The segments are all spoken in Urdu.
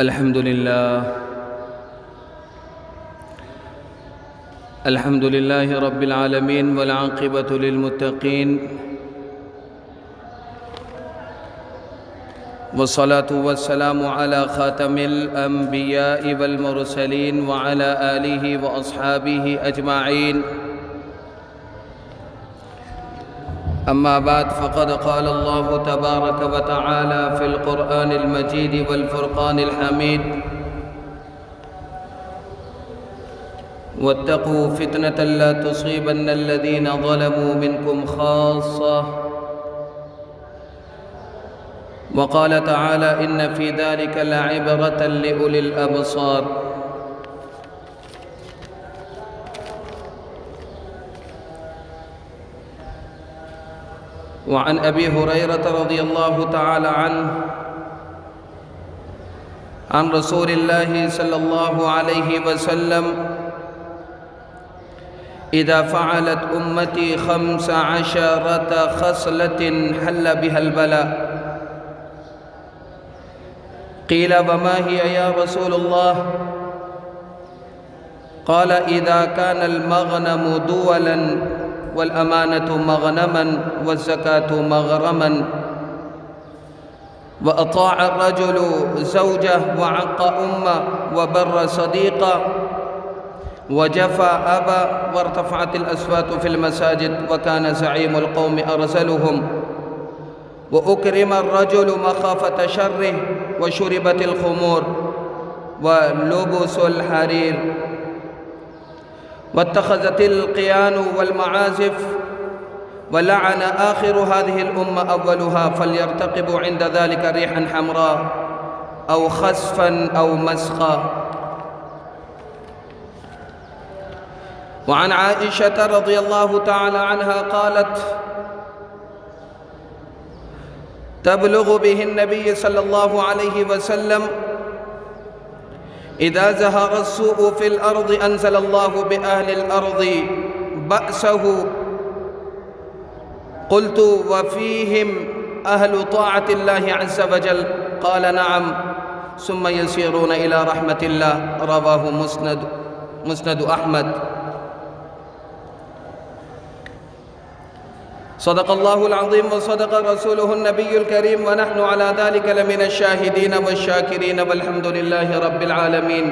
الحمد لله رب العالمين والعاقبة للمتقين، والصلاة والسلام على خاتم الأنبياء والمرسلين وعلى آله وأصحابه أجمعين. أما بعد، فقد قال الله تبارك وتعالى في القرآن المجيد والفرقان الحميد: واتقوا فتنة لا تصيبن الذين ظلموا منكم خاصة. وقال تعالى: إن في ذلك لعبرة لأولي الأبصار. وعن أبي هريرة رضي الله تعالى عنه عن رسول الله صلى الله عليه وسلم: إذا فعلت أمتي 15 خصلة حل بها البلاء. قيل: وما هي يا رسول الله؟ قال: إذا كان المغنم دولا، والأمانة مغنما، والزكاة مغرما، وأطاع الرجل زوجه، وعق أمه، وبر صديقه، وجفى أبا، وارتفعت الأصوات في المساجد، وكان زعيم القوم أرسلهم، وأكرم الرجل مخافة شره، وشربت الخمور، ولبس الحرير، واتخذت القيان والمعازف، ولعن آخر هذه الأمة أولها، فليرتقبوا عند ذلك ريحا حمراء أو خسفا أو مسخا. وعن عائشة رضي الله تعالى عنها قالت: تبلغ به النبي صلى الله عليه وسلم: إذا ظهر السوء في الأرض أنزل الله بأهل الأرض بأسه. قلت: وفيهم أهل طاعة الله عز وجل؟ قال: نعم، ثم يسيرون إلى رحمة الله. رواه مسند أحمد. صدق الله العظيم وصدق رسوله النبي الكريم، ونحن على ذلك لمن الشاهدين والشاكرين، والحمد لله رب العالمين.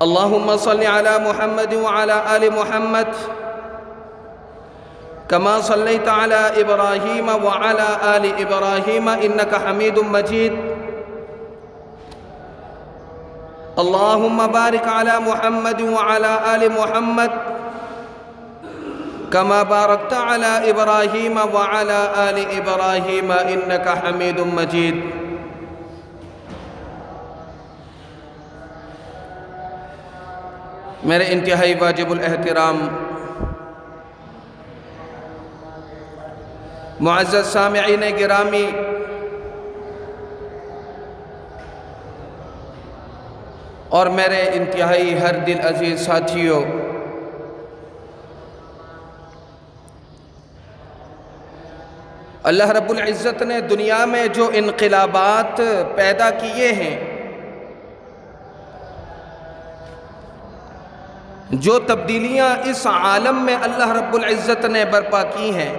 اللهم صل على محمد وعلى آل محمد كما صليت على إبراهيم وعلى آل إبراهيم إنك حميد مجيد. اللهم بارك على محمد وعلى آل محمد كما باركت على إبراهيم وعلى آل إبراهيم إنك حميد مجيد. میرے انتہائی واجب الاحترام معزز سامعین گرامی، اور میرے انتہائی ہر دل عزیز ساتھیوں، اللہ رب العزت نے دنیا میں جو انقلابات پیدا کیے ہیں، جو تبدیلیاں اس عالم میں اللہ رب العزت نے برپا کی ہیں،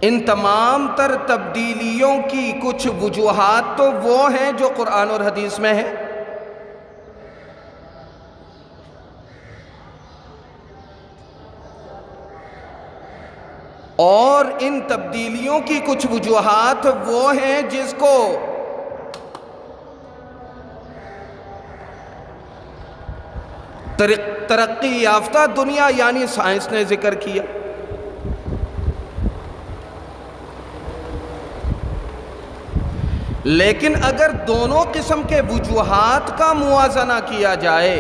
ان تمام تر تبدیلیوں کی کچھ وجوہات تو وہ ہیں جو قرآن اور حدیث میں ہیں، اور ان تبدیلیوں کی کچھ وجوہات وہ ہیں جس کو ترقی یافتہ دنیا یعنی سائنس نے ذکر کیا۔ لیکن اگر دونوں قسم کے وجوہات کا موازنہ کیا جائے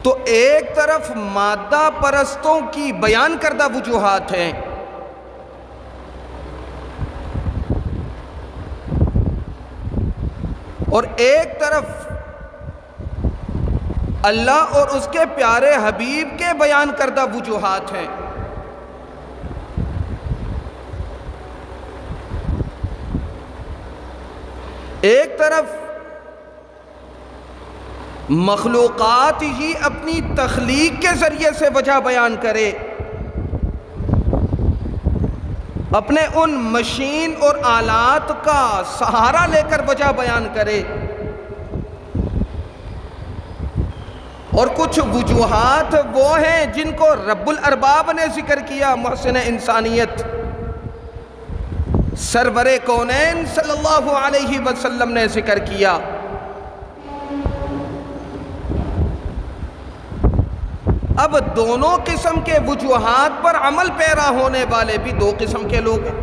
تو ایک طرف مادہ پرستوں کی بیان کردہ وجوہات ہیں، اور ایک طرف اللہ اور اس کے پیارے حبیب کے بیان کردہ وجوہات ہیں۔ ایک طرف مخلوقات ہی اپنی تخلیق کے ذریعے سے وجہ بیان کرے، اپنے ان مشین اور آلات کا سہارا لے کر وجہ بیان کرے، اور کچھ وجوہات وہ ہیں جن کو رب الارباب نے ذکر کیا، محسن انسانیت سرور کونین صلی اللہ علیہ وسلم نے ذکر کیا۔ اب دونوں قسم کے وجوہات پر عمل پیرا ہونے والے بھی دو قسم کے لوگ ہیں۔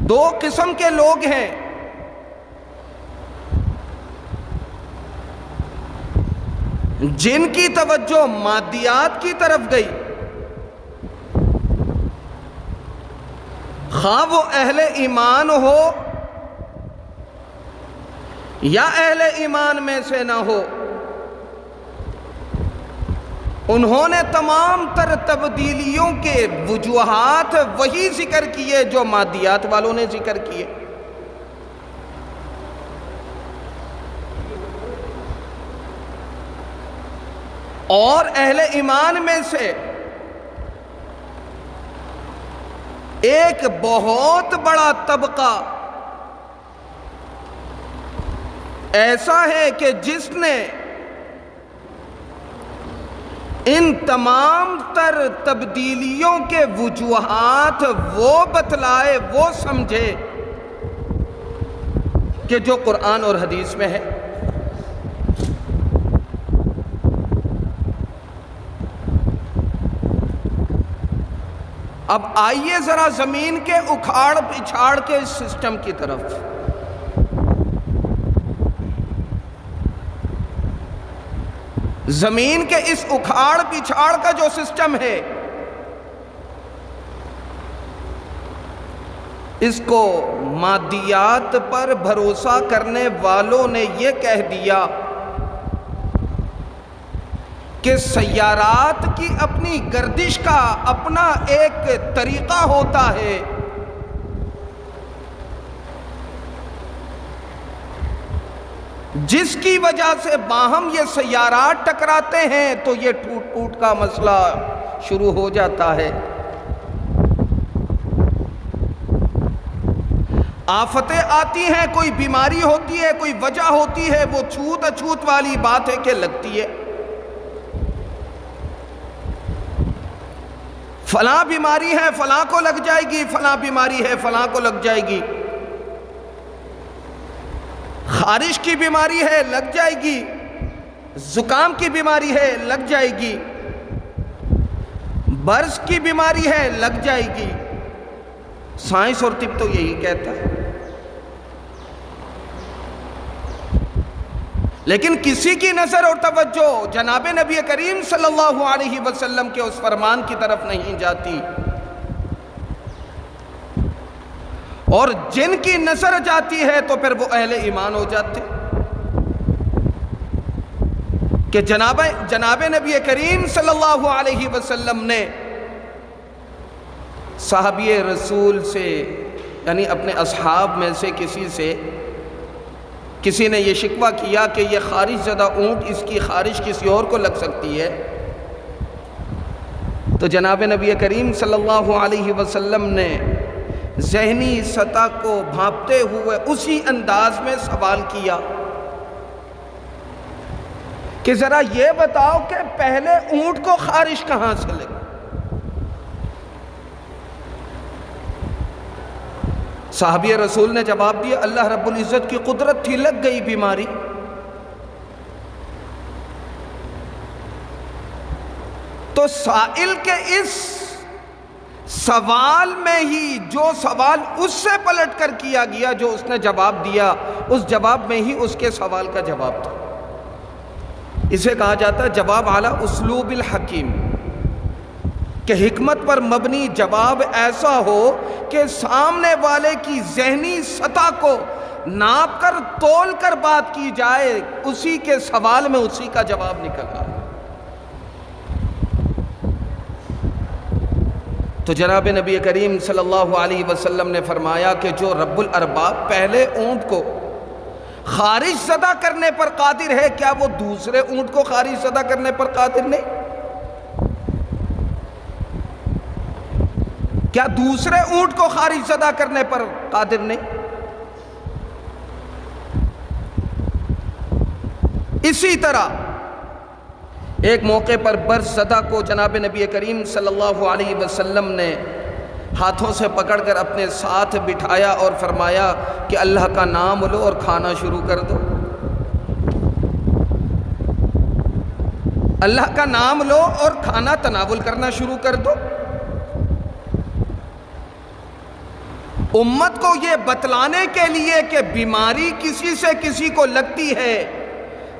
دو قسم کے لوگ ہیں، جن کی توجہ مادیات کی طرف گئی، خواہ وہ اہل ایمان ہو یا اہل ایمان میں سے نہ ہو، انہوں نے تمام تر تبدیلیوں کے وجوہات وہی ذکر کیے جو مادیات والوں نے ذکر کیے۔ اور اہل ایمان میں سے ایک بہت بڑا طبقہ ایسا ہے کہ جس نے ان تمام تر تبدیلیوں کے وجوہات وہ بتلائے، وہ سمجھے کہ جو قرآن اور حدیث میں ہے۔ اب آئیے ذرا زمین کے اکھاڑ پچھاڑ کے اس سسٹم کی طرف۔ زمین کے اس اکھاڑ پچھاڑ کا جو سسٹم ہے، اس کو مادیات پر بھروسہ کرنے والوں نے یہ کہہ دیا کہ سیارات کی اپنی گردش کا اپنا ایک طریقہ ہوتا ہے، جس کی وجہ سے باہم یہ سیارات ٹکراتے ہیں تو یہ ٹوٹ ٹوٹ کا مسئلہ شروع ہو جاتا ہے۔ آفتیں آتی ہیں، کوئی بیماری ہوتی ہے، کوئی وجہ ہوتی ہے، وہ چھوت اچھوت والی بات ہے کہ لگتی ہے۔ فلاں بیماری ہے، فلاں کو لگ جائے گی، فلاں بیماری ہے، فلاں کو لگ جائے گی، خارش کی بیماری ہے، لگ جائے گی، زکام کی بیماری ہے، لگ جائے گی، برس کی بیماری ہے، لگ جائے گی۔ سائنس اور طب تو یہی کہتا ہے، لیکن کسی کی نظر اور توجہ جناب نبی کریم صلی اللہ علیہ وسلم کے اس فرمان کی طرف نہیں جاتی، اور جن کی نظر جاتی ہے تو پھر وہ اہل ایمان ہو جاتے کہ جناب نبی کریم صلی اللہ علیہ وسلم نے صحابی رسول سے، یعنی اپنے اصحاب میں سے کسی نے یہ شکوہ کیا کہ یہ خارش زدہ اونٹ، اس کی خارش کسی اور کو لگ سکتی ہے، تو جناب نبی کریم صلی اللہ علیہ وسلم نے ذہنی سطح کو بھانپتے ہوئے اسی انداز میں سوال کیا کہ ذرا یہ بتاؤ کہ پہلے اونٹ کو خارش کہاں سے لگی؟ صحابی رسول نے جواب دیا، اللہ رب العزت کی قدرت تھی، لگ گئی بیماری۔ تو سائل کے اس سوال میں ہی جو سوال اس سے پلٹ کر کیا گیا، جو اس نے جواب دیا، اس جواب میں ہی اس کے سوال کا جواب تھا۔ اسے کہا جاتا ہے جواب اعلی اسلوب الحکیم۔ کہ حکمت پر مبنی جواب ایسا ہو کہ سامنے والے کی ذہنی سطح کو ناپ کر تول کر بات کی جائے، اسی کے سوال میں اسی کا جواب نکل آئے۔ تو جناب نبی کریم صلی اللہ علیہ وسلم نے فرمایا کہ جو رب الارباب پہلے اونٹ کو خارج زدہ کرنے پر قادر ہے، کیا وہ دوسرے اونٹ کو خارج زدہ کرنے پر قادر نہیں؟ کیا دوسرے اونٹ کو خارج زدہ کرنے پر قادر نہیں؟ اسی طرح ایک موقع پر برس زدہ کو جناب نبی کریم صلی اللہ علیہ وسلم نے ہاتھوں سے پکڑ کر اپنے ساتھ بٹھایا اور فرمایا کہ اللہ کا نام لو اور کھانا شروع کر دو۔ اللہ کا نام لو اور کھانا تناول کرنا شروع کر دو۔ امت کو یہ بتلانے کے لیے کہ بیماری کسی سے کسی کو لگتی ہے،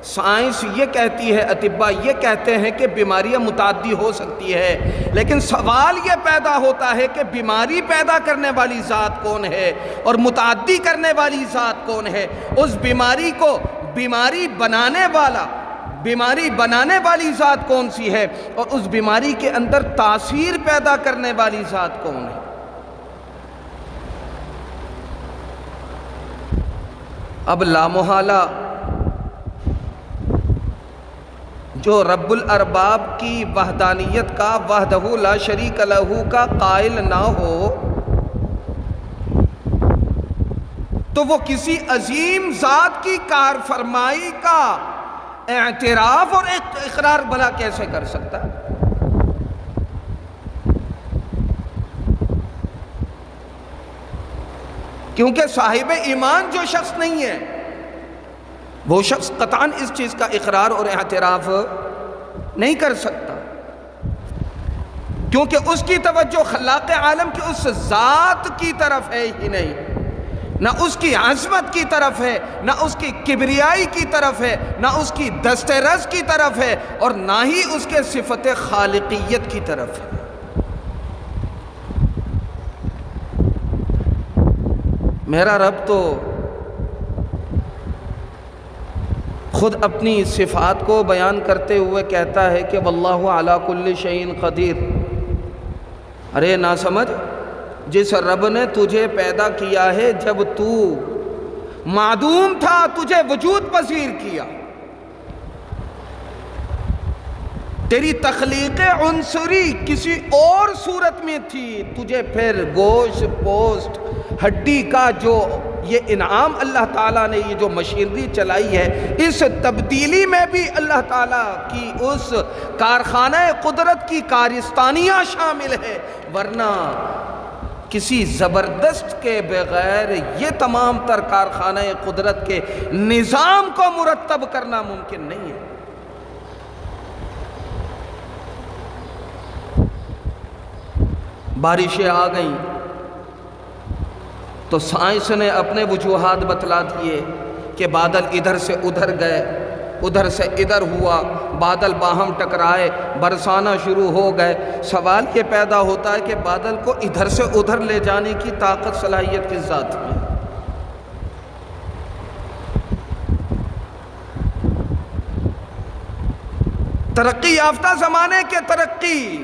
سائنس یہ کہتی ہے، اطباء یہ کہتے ہیں کہ بیماریاں متعدی ہو سکتی ہے، لیکن سوال یہ پیدا ہوتا ہے کہ بیماری پیدا کرنے والی ذات کون ہے اور متعدی کرنے والی ذات کون ہے؟ اس بیماری کو بیماری بنانے والی ذات کون سی ہے، اور اس بیماری کے اندر تاثیر پیدا کرنے والی ذات کون ہے؟ اب لامحالہ جو رب الارباب کی وحدانیت کا، وحدہ لا شریک لہ کا قائل نہ ہو تو وہ کسی عظیم ذات کی کار فرمائی کا اعتراف اور اقرار بھلا کیسے کر سکتا ہے؟ کیونکہ صاحب ایمان جو شخص نہیں ہے، وہ شخص قطعاً اس چیز کا اقرار اور اعتراف نہیں کر سکتا، کیونکہ اس کی توجہ خلاق عالم کی اس ذات کی طرف ہے ہی نہیں، نہ اس کی عظمت کی طرف ہے، نہ اس کی کبریائی کی طرف ہے، نہ اس کی دست رس کی طرف ہے، اور نہ ہی اس کے صفت خالقیت کی طرف ہے۔ میرا رب تو خود اپنی صفات کو بیان کرتے ہوئے کہتا ہے کہ واللہ علی کل شیء قدیر۔ ارے نہ سمجھ، جس رب نے تجھے پیدا کیا ہے جب تو معدوم تھا، تجھے وجود پذیر کیا، تیری تخلیق عنصری کسی اور صورت میں تھی، تجھے پھر گوشت پوسٹ ہڈی کا جو یہ انعام اللہ تعالیٰ نے یہ جو مشینری چلائی ہے، اس تبدیلی میں بھی اللہ تعالیٰ کی اس کارخانہ قدرت کی کارستانیاں شامل ہے، ورنہ کسی زبردست کے بغیر یہ تمام تر کارخانہ قدرت کے نظام کو مرتب کرنا ممکن نہیں ہے۔ بارشیں آ گئیں تو سائنس نے اپنے وجوہات بتلا دیے کہ بادل ادھر سے ادھر گئے، ادھر سے ادھر ہوا، بادل باہم ٹکرائے، برسانا شروع ہو گئے۔ سوال یہ پیدا ہوتا ہے کہ بادل کو ادھر سے ادھر لے جانے کی طاقت صلاحیت کس ذات میں؟ ترقی یافتہ زمانے کے ترقی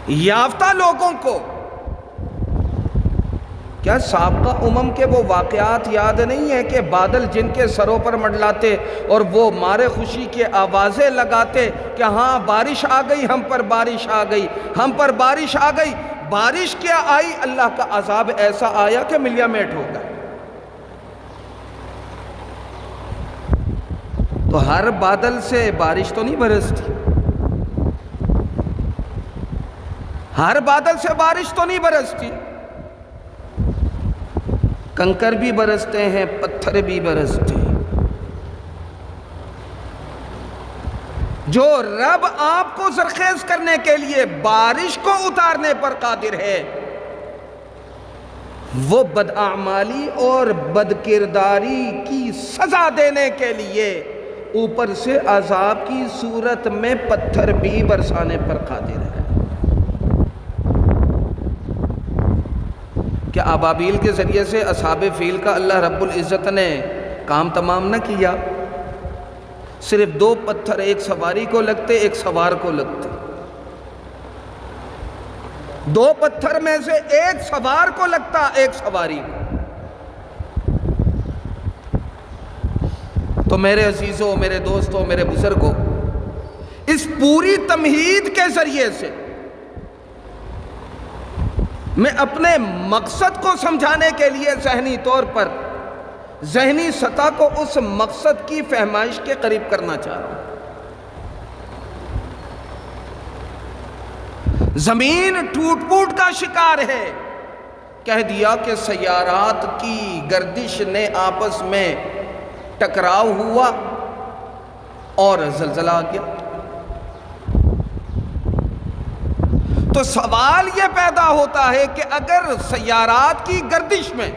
یافتہ لوگوں کو کیا سابقہ امم کے وہ واقعات یاد نہیں ہے کہ بادل جن کے سروں پر منڈلاتے اور وہ مارے خوشی کے آوازیں لگاتے کہ ہاں بارش آ گئی، ہم پر بارش آ گئی، ہم پر بارش آ گئی۔ بارش کیا آئی؟ اللہ کا عذاب ایسا آیا کہ ملیا میٹ ہو گئے۔ تو ہر بادل سے بارش تو نہیں برستی، ہر بادل سے بارش تو نہیں برستی، کنکر بھی برستے ہیں، پتھر بھی برستے ہیں۔ جو رب آپ کو زرخیز کرنے کے لیے بارش کو اتارنے پر قادر ہے، وہ بداعمالی اور بدکرداری کی سزا دینے کے لیے اوپر سے عذاب کی صورت میں پتھر بھی برسانے پر قادر ہے۔ کیا ابابیل کے ذریعے سے اصحاب فیل کا اللہ رب العزت نے کام تمام نہ کیا؟ صرف 2 پتھر ایک سواری کو لگتے، ایک سوار کو لگتے۔ 2 پتھر میں سے ایک سوار کو لگتا، ایک سواری کو۔ تو میرے عزیزوں، میرے دوستوں، میرے بزرگوں، اس پوری تمہید کے ذریعے سے میں اپنے مقصد کو سمجھانے کے لیے ذہنی طور پر، ذہنی سطح کو اس مقصد کی فہمائش کے قریب کرنا چاہ رہا ہوں۔ زمین ٹوٹ پوٹ کا شکار ہے۔ کہہ دیا کہ سیارات کی گردش نے آپس میں ٹکراؤ ہوا اور زلزلہ آ گیا۔ تو سوال یہ پیدا ہوتا ہے کہ اگر سیارات کی گردش میں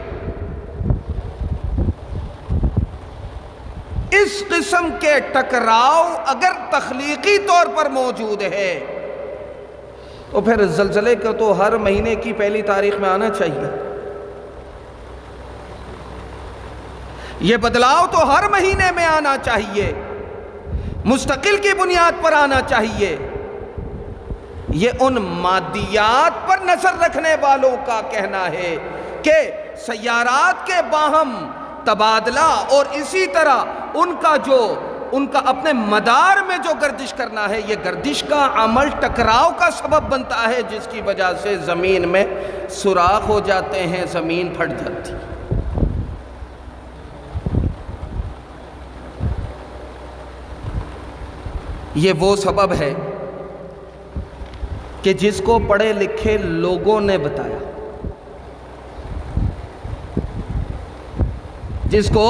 اس قسم کے ٹکراؤ اگر تخلیقی طور پر موجود ہے تو پھر زلزلے کا تو ہر مہینے کی پہلی تاریخ میں آنا چاہیے۔ یہ بدلاؤ تو ہر مہینے میں آنا چاہیے، مستقل کی بنیاد پر آنا چاہیے۔ یہ ان مادیات پر نظر رکھنے والوں کا کہنا ہے کہ سیارات کے باہم تبادلہ اور اسی طرح ان کا اپنے مدار میں جو گردش کرنا ہے، یہ گردش کا عمل ٹکراؤ کا سبب بنتا ہے، جس کی وجہ سے زمین میں سوراخ ہو جاتے ہیں، زمین پھٹ جاتی ہے۔ یہ وہ سبب ہے کہ جس کو پڑھے لکھے لوگوں نے بتایا، جس کو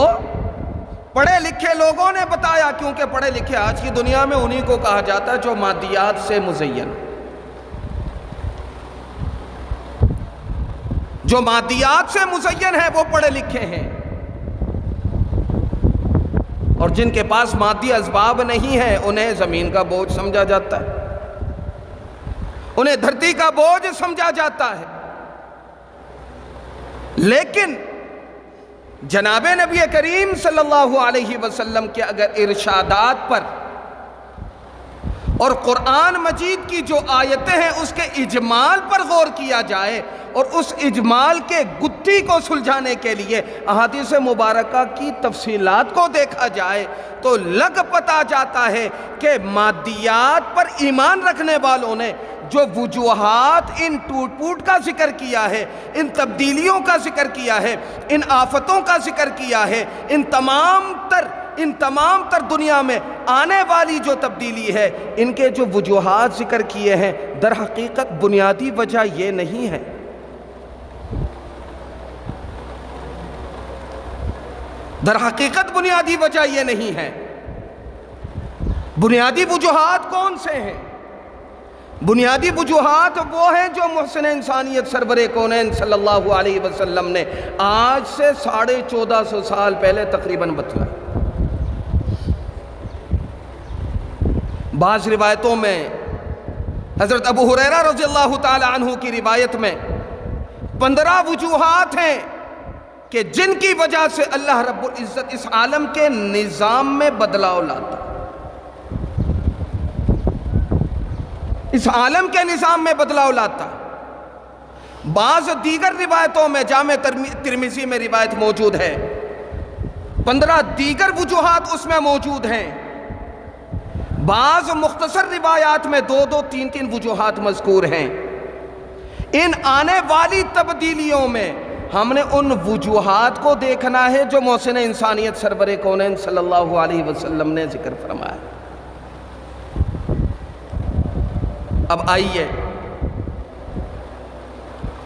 پڑھے لکھے لوگوں نے بتایا، کیونکہ پڑھے لکھے آج کی دنیا میں انہی کو کہا جاتا ہے جو مادیات سے مزین، جو مادیات سے مزین ہے وہ پڑھے لکھے ہیں، اور جن کے پاس مادی اسباب نہیں ہے انہیں زمین کا بوجھ سمجھا جاتا ہے، انہیں دھرتی کا بوجھ سمجھا جاتا ہے۔ لیکن جناب نبی کریم صلی اللہ علیہ وسلم کے اگر ارشادات پر اور قرآن مجید کی جو آیتیں ہیں اس کے اجمال پر غور کیا جائے اور اس اجمال کے گتھی کو سلجھانے کے لیے احادیث مبارکہ کی تفصیلات کو دیکھا جائے تو لگ پتا جاتا ہے کہ مادیات پر ایمان رکھنے والوں نے جو وجوہات ان ٹوٹ پوٹ کا ذکر کیا ہے، ان تبدیلیوں کا ذکر کیا ہے، ان آفتوں کا ذکر کیا ہے، ان تمام تر دنیا میں آنے والی جو تبدیلی ہے، ان کے جو وجوہات ذکر کیے ہیں، در حقیقت بنیادی وجہ یہ نہیں ہے۔ در حقیقت بنیادی وجہ یہ نہیں ہے۔ بنیادی وجوہات کون سے ہیں؟ بنیادی وجوہات وہ ہیں جو محسن انسانیت سرور کونین صلی اللہ علیہ وسلم نے آج سے 1450 سال پہلے تقریباً بتلائے۔ بعض روایتوں میں حضرت ابو ہریرہ رضی اللہ تعالی عنہ کی روایت میں 15 وجوہات ہیں کہ جن کی وجہ سے اللہ رب العزت اس عالم کے نظام میں بدلاؤ لاتا، اس عالم کے نظام میں بدلاؤ لاتا۔ بعض دیگر روایتوں میں جامع ترمذی میں روایت موجود ہے، 15 دیگر وجوہات اس میں موجود ہیں۔ بعض مختصر روایات میں 2 3 وجوہات مذکور ہیں۔ ان آنے والی تبدیلیوں میں ہم نے ان وجوہات کو دیکھنا ہے جو محسن انسانیت سرور کونین صلی اللہ علیہ وسلم نے ذکر فرمایا۔ اب آئیے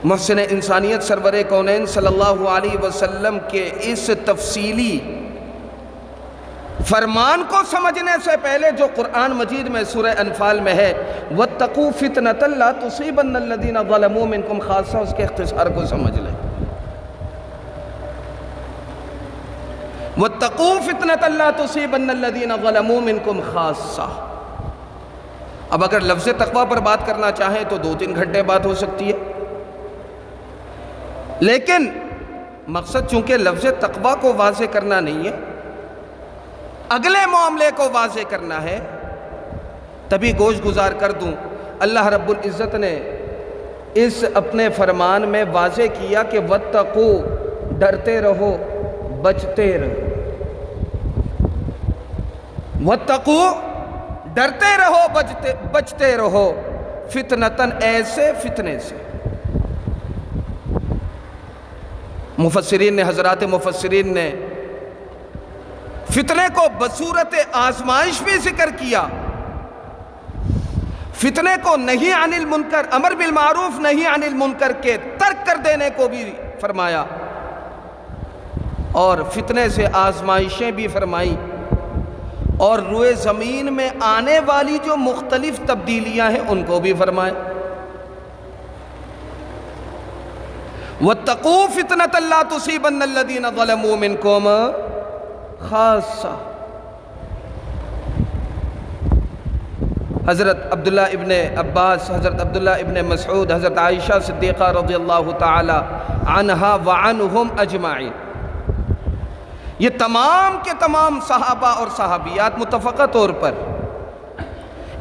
محسن انسانیت سرور کونین صلی اللہ علیہ وسلم کے اس تفصیلی فرمان کو سمجھنے سے پہلے جو قرآن مجید میں سورہ انفال میں ہے وَاتَّقُوا فِتْنَةً لَا تُصِيبَنَّ الَّذِينَ ظَلَمُوا مِنْكُمْ خاصہ، اس کے اختصار کو سمجھ لیں۔ وَاتَّقُوا فِتْنَةً لَا تُصِيبَنَّ الَّذِينَ ظَلَمُوا مِنْكُمْ خَاصَّةً۔ اب اگر لفظ تقویٰ پر بات کرنا چاہیں تو 2-3 گھنٹے بات ہو سکتی ہے، لیکن مقصد چونکہ لفظ تقویٰ کو واضح کرنا نہیں ہے، اگلے معاملے کو واضح کرنا ہے، تبھی گوش گزار کر دوں۔ اللہ رب العزت نے اس اپنے فرمان میں واضح کیا کہ وَاتَّقُوا، ڈرتے رہو، بچتے رہو۔ وَاتَّقُوا، ڈرتے رہو، بچتے رہو، فتنتاً، ایسے فتنے سے۔ مفسرین نے، حضرات مفسرین نے فتنے کو بصورت آزمائش بھی ذکر کیا، فتنے کو نہی عن المنکر، امر بالمعروف نہی عن المنکر کے ترک کر دینے کو بھی فرمایا، اور فتنے سے آزمائشیں بھی فرمائی، اور روئے زمین میں آنے والی جو مختلف تبدیلیاں ہیں ان کو بھی فرمایا۔ وَاتَّقُوا فِتْنَةً لَا تُصِيبَنَّ الَّذِينَ ظَلَمُوا مِنْكُمْ خَاصَّةً۔ حضرت عبداللہ ابن عباس، حضرت عبداللہ ابن مسعود، حضرت عائشہ صدیقہ رضی اللہ تعالی عنہا وعنہم اجمعین، یہ تمام کے تمام صحابہ اور صحابیات متفقہ طور پر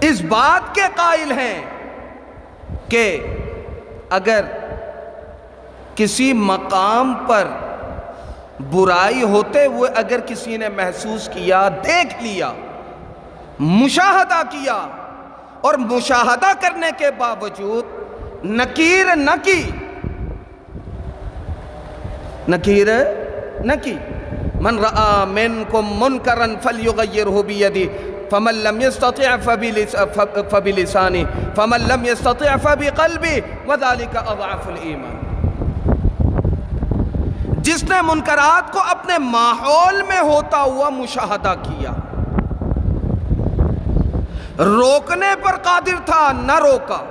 اس بات کے قائل ہیں کہ اگر کسی مقام پر برائی ہوتے ہوئے اگر کسی نے محسوس کیا، دیکھ لیا، مشاہدہ کیا، اور مشاہدہ کرنے کے باوجود نکیر نہ کی، من رآ منکم منکرا فلیغیرہ بیدہ فمن لم يستطع فبلسانہ فمن لم يستطع فبقلبہ وذلک اضعف الایمان۔ جس نے منکرات کو اپنے ماحول میں ہوتا ہوا مشاہدہ کیا، روکنے پر قادر تھا، نہ روکا،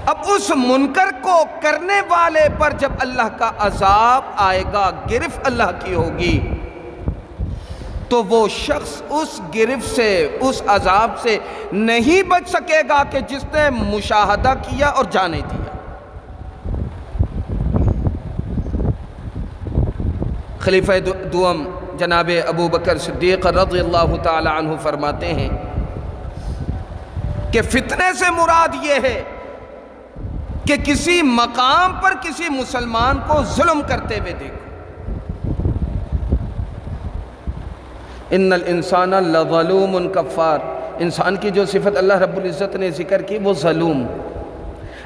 اب اس منکر کو کرنے والے پر جب اللہ کا عذاب آئے گا، گرفت اللہ کی ہوگی، تو وہ شخص اس گرفت سے، اس عذاب سے نہیں بچ سکے گا کہ جس نے مشاہدہ کیا اور جانے دیا۔ خلیفہ دوم جناب ابو بکر صدیق رضی اللہ تعالی عنہ فرماتے ہیں کہ فتنے سے مراد یہ ہے کہ کسی مقام پر کسی مسلمان کو ظلم کرتے ہوئے دیکھو۔ ان الانسان لظلوم کفار، انسان کی جو صفت اللہ رب العزت نے ذکر کی وہ ظلوم،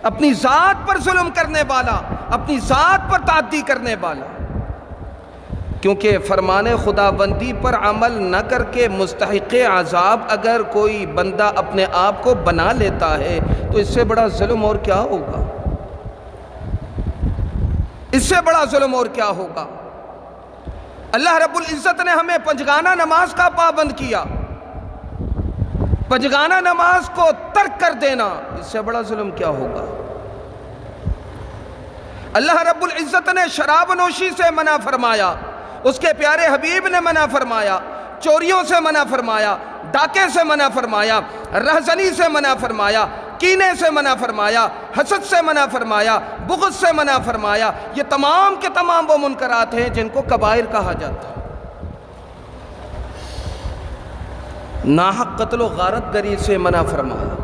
اپنی ذات پر ظلم کرنے والا، اپنی ذات پر تعدی کرنے والا، کیونکہ فرمان خداوندی پر عمل نہ کر کے مستحق عذاب اگر کوئی بندہ اپنے آپ کو بنا لیتا ہے تو اس سے بڑا ظلم اور کیا ہوگا؟ اس سے بڑا ظلم اور کیا ہوگا؟ اللہ رب العزت نے ہمیں پنجگانہ نماز کا پابند کیا، پنجگانہ نماز کو ترک کر دینا، اس سے بڑا ظلم کیا ہوگا؟ اللہ رب العزت نے شراب نوشی سے منع فرمایا، اس کے پیارے حبیب نے منع فرمایا، چوریوں سے منع فرمایا، ڈاکے سے منع فرمایا، رہزنی سے منع فرمایا، کینے سے منع فرمایا، حسد سے منع فرمایا، بغض سے منع فرمایا۔ یہ تمام کے تمام وہ منکرات ہیں جن کو کبائر کہا جاتا ہے۔ ناحق قتل و غارت گری سے منع فرمایا۔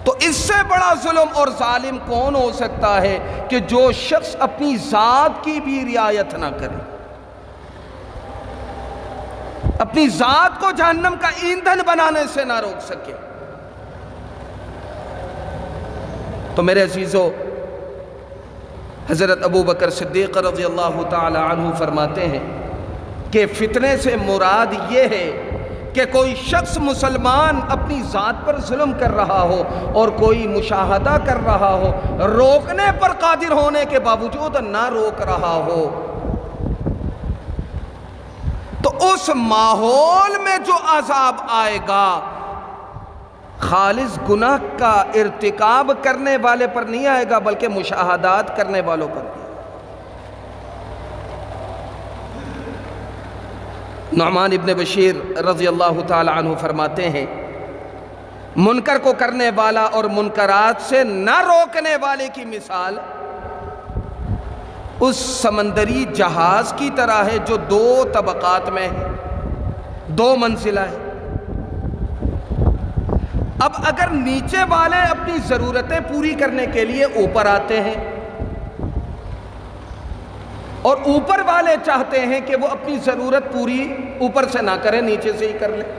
تو اس سے بڑا ظلم اور ظالم کون ہو سکتا ہے کہ جو شخص اپنی ذات کی بھی رعایت نہ کرے، اپنی ذات کو جہنم کا ایندھن بنانے سے نہ روک سکے۔ تو میرے عزیزو، حضرت ابو بکر صدیق رضی اللہ تعالی عنہ فرماتے ہیں کہ فتنے سے مراد یہ ہے کہ کوئی شخص مسلمان اپنی ذات پر ظلم کر رہا ہو اور کوئی مشاہدہ کر رہا ہو، روکنے پر قادر ہونے کے باوجود نہ روک رہا ہو، تو اس ماحول میں جو عذاب آئے گا خالص گناہ کا ارتکاب کرنے والے پر نہیں آئے گا، بلکہ مشاہدات کرنے والوں پر بھی۔ نعمان ابن بشیر رضی اللہ تعالی عنہ فرماتے ہیں منکر کو کرنے والا اور منکرات سے نہ روکنے والے کی مثال اس سمندری جہاز کی طرح ہے جو 2 طبقات میں ہے، 2 منزلہ ہے۔ اب اگر نیچے والے اپنی ضرورتیں پوری کرنے کے لیے اوپر آتے ہیں اور اوپر والے چاہتے ہیں کہ وہ اپنی ضرورت پوری اوپر سے نہ کریں، نیچے سے ہی کر لیں،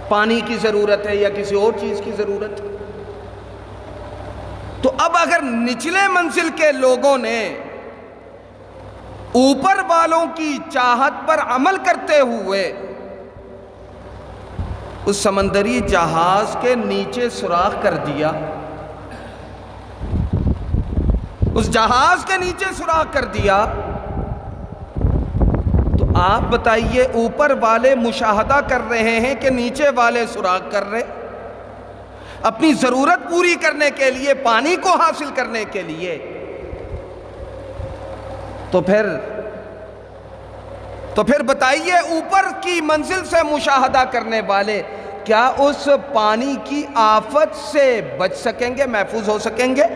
پانی کی ضرورت ہے یا کسی اور چیز کی ضرورت ہے، تو اب اگر نچلے منزل کے لوگوں نے اوپر والوں کی چاہت پر عمل کرتے ہوئے اس سمندری جہاز کے نیچے سوراخ کر دیا، اس جہاز کے نیچے سوراخ کر دیا، تو آپ بتائیے اوپر والے مشاہدہ کر رہے ہیں کہ نیچے والے سوراخ کر رہے، اپنی ضرورت پوری کرنے کے لیے، پانی کو حاصل کرنے کے لیے، تو پھر بتائیے اوپر کی منزل سے مشاہدہ کرنے والے کیا اس پانی کی آفت سے بچ سکیں گے، محفوظ ہو سکیں گے؟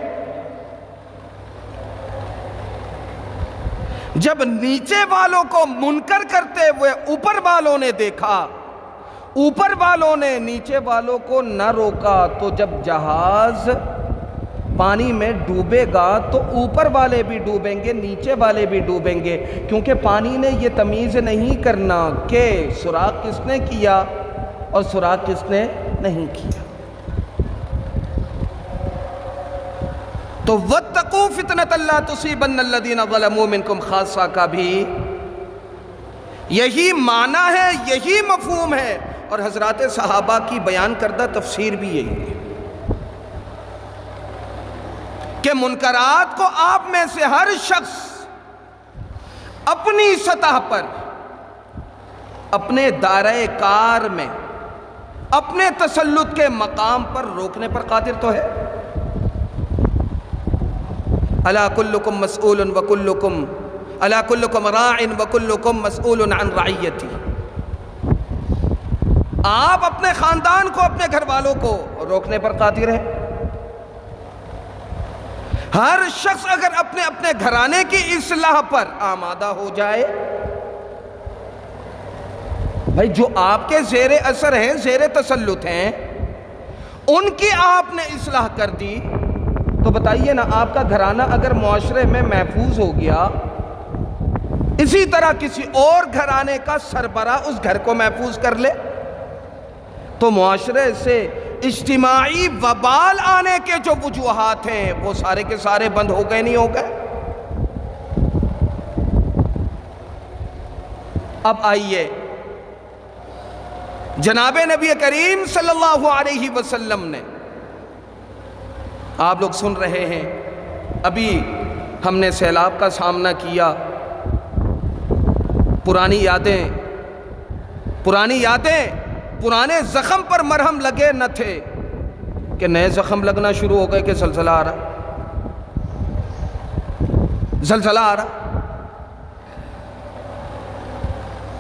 جب نیچے والوں کو منکر کرتے ہوئے اوپر والوں نے دیکھا، اوپر والوں نے نیچے والوں کو نہ روکا، تو جب جہاز پانی میں ڈوبے گا تو اوپر والے بھی ڈوبیں گے، نیچے والے بھی ڈوبیں گے، کیونکہ پانی نے یہ تمیز نہیں کرنا کہ سوراخ کس نے کیا اور سوراخ کس نے نہیں کیا۔ تو وَاتَّقُوا فِتْنَةً لَا تُصِيبَنَّ الَّذِينَ ظَلَمُوا مِنْكُمْ خَاصَّةً کا بھی یہی معنی ہے، یہی مفہوم ہے، اور حضرات صحابہ کی بیان کردہ تفسیر بھی یہی ہے کہ منکرات کو آپ میں سے ہر شخص اپنی سطح پر، اپنے دائرۂ کار میں، اپنے تسلط کے مقام پر روکنے پر قادر تو ہے۔ الا کلکم مسئول الا کلکم راع وکلکم مسئول عن رعیتی، آپ اپنے خاندان کو، اپنے گھر والوں کو روکنے پر قادر ہے۔ ہر شخص اگر اپنے گھرانے کی اصلاح پر آمادہ ہو جائے، بھائی جو آپ کے زیر اثر ہیں، زیر تسلط ہیں، ان کی آپ نے اصلاح کر دی، تو بتائیے نا، آپ کا گھرانہ اگر معاشرے میں محفوظ ہو گیا، اسی طرح کسی اور گھرانے کا سربراہ اس گھر کو محفوظ کر لے، تو معاشرے سے اجتماعی وبال آنے کے جو وجوہات ہیں وہ سارے کے سارے بند ہو گئے، نہیں ہو گئے؟ اب آئیے، جناب نبی کریم صلی اللہ علیہ وسلم نے، آپ لوگ سن رہے ہیں، ابھی ہم نے سیلاب کا سامنا کیا، پرانی یادیں، پرانے زخم پر مرہم لگے نہ تھے کہ نئے زخم لگنا شروع ہو گئے کہ زلزلہ آ رہا۔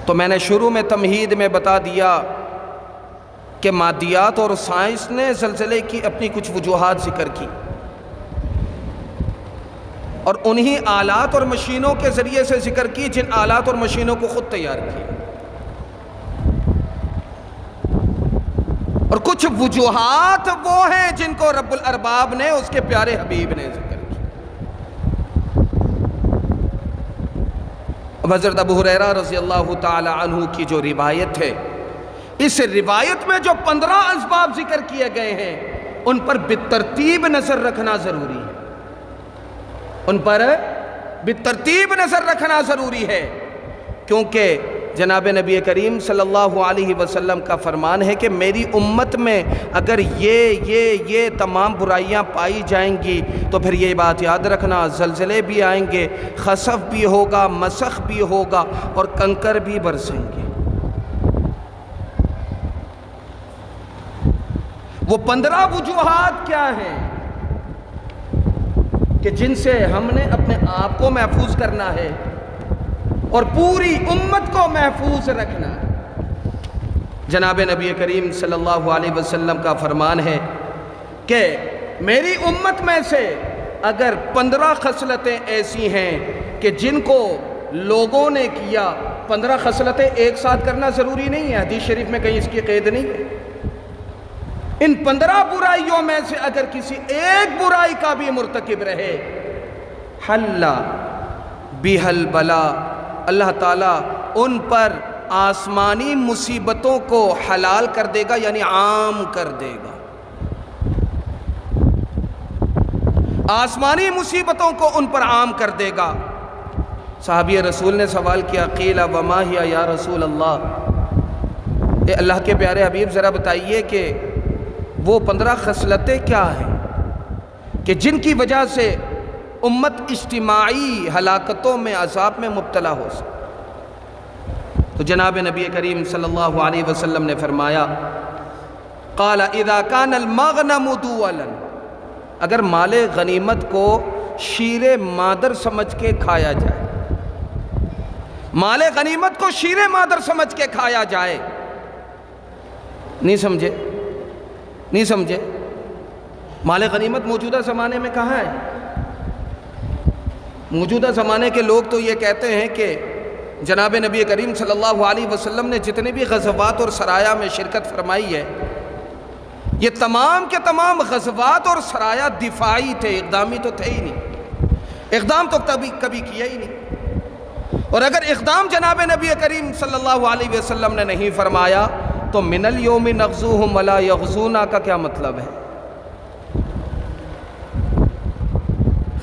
تو میں نے شروع میں تمہید میں بتا دیا کہ مادیات اور سائنس نے زلزلے کی اپنی کچھ وجوہات ذکر کی، اور انہی آلات اور مشینوں کے ذریعے سے ذکر کی جن آلات اور مشینوں کو خود تیار کیا، اور کچھ وجوہات وہ ہیں جن کو رب الارباب نے، اس کے پیارے حبیب نے ذکر کیا۔ اب حضرت ابو ہریرہ رضی اللہ تعالی عنہ کی جو روایت ہے، اس روایت میں جو 15 اسباب ذکر کیے گئے ہیں، ان پر بالترتیب نظر رکھنا ضروری ہے، ضروری ہے، کیونکہ جناب نبی کریم صلی اللہ علیہ وسلم کا فرمان ہے کہ میری امت میں اگر یہ تمام برائیاں پائی جائیں گی تو پھر یہ بات یاد رکھنا، زلزلے بھی آئیں گے، خسف بھی ہوگا، مسخ بھی ہوگا، اور کنکر بھی برسیں گے۔ وہ 15 وجوہات کیا ہیں کہ جن سے ہم نے اپنے آپ کو محفوظ کرنا ہے، اور پوری امت کو محفوظ رکھنا ہے۔ جناب نبی کریم صلی اللہ علیہ وسلم کا فرمان ہے کہ میری امت میں سے اگر 15 خصلتیں ایسی ہیں کہ جن کو لوگوں نے کیا، 15 خصلتیں ایک ساتھ کرنا ضروری نہیں ہے، حدیث شریف میں کہیں اس کی قید نہیں ہے، ان 15 برائیوں میں سے اگر کسی ایک برائی کا بھی مرتکب رہے، حل بہل بلا، اللہ تعالیٰ ان پر آسمانی مصیبتوں کو حلال کر دے گا، یعنی عام کر دے گا۔ آسمانی مصیبتوں کو ان پر عام کر دے گا۔ صحابی رسول نے سوال کیا، قیل وما ہی یا رسول اللہ، اے اللہ کے پیارے حبیب ذرا بتائیے کہ وہ 15 خصلتیں کیا ہیں کہ جن کی وجہ سے امت اجتماعی ہلاکتوں میں، عذاب میں مبتلا ہو سکے۔ تو جناب نبی کریم صلی اللہ علیہ وسلم نے فرمایا، قال اذا كان المغنم دولا، اگر مال غنیمت کو شیر مادر سمجھ کے کھایا جائے، مال غنیمت کو شیر مادر سمجھ کے کھایا جائے، نہیں سمجھے مال غنیمت موجودہ زمانے میں کہاں ہے؟ موجودہ زمانے کے لوگ تو یہ کہتے ہیں کہ جناب نبی کریم صلی اللہ علیہ وسلم نے جتنے بھی غزوات اور سرایا میں شرکت فرمائی ہے، یہ تمام کے تمام غزوات اور سرایا دفاعی تھے، اقدامی تو تھے ہی نہیں، اقدام تو کبھی کیا ہی نہیں۔ اور اگر اقدام جناب نبی کریم صلی اللہ علیہ وسلم نے نہیں فرمایا تو من الیوم نغزوہم ولا یغزونا کا کیا مطلب ہے؟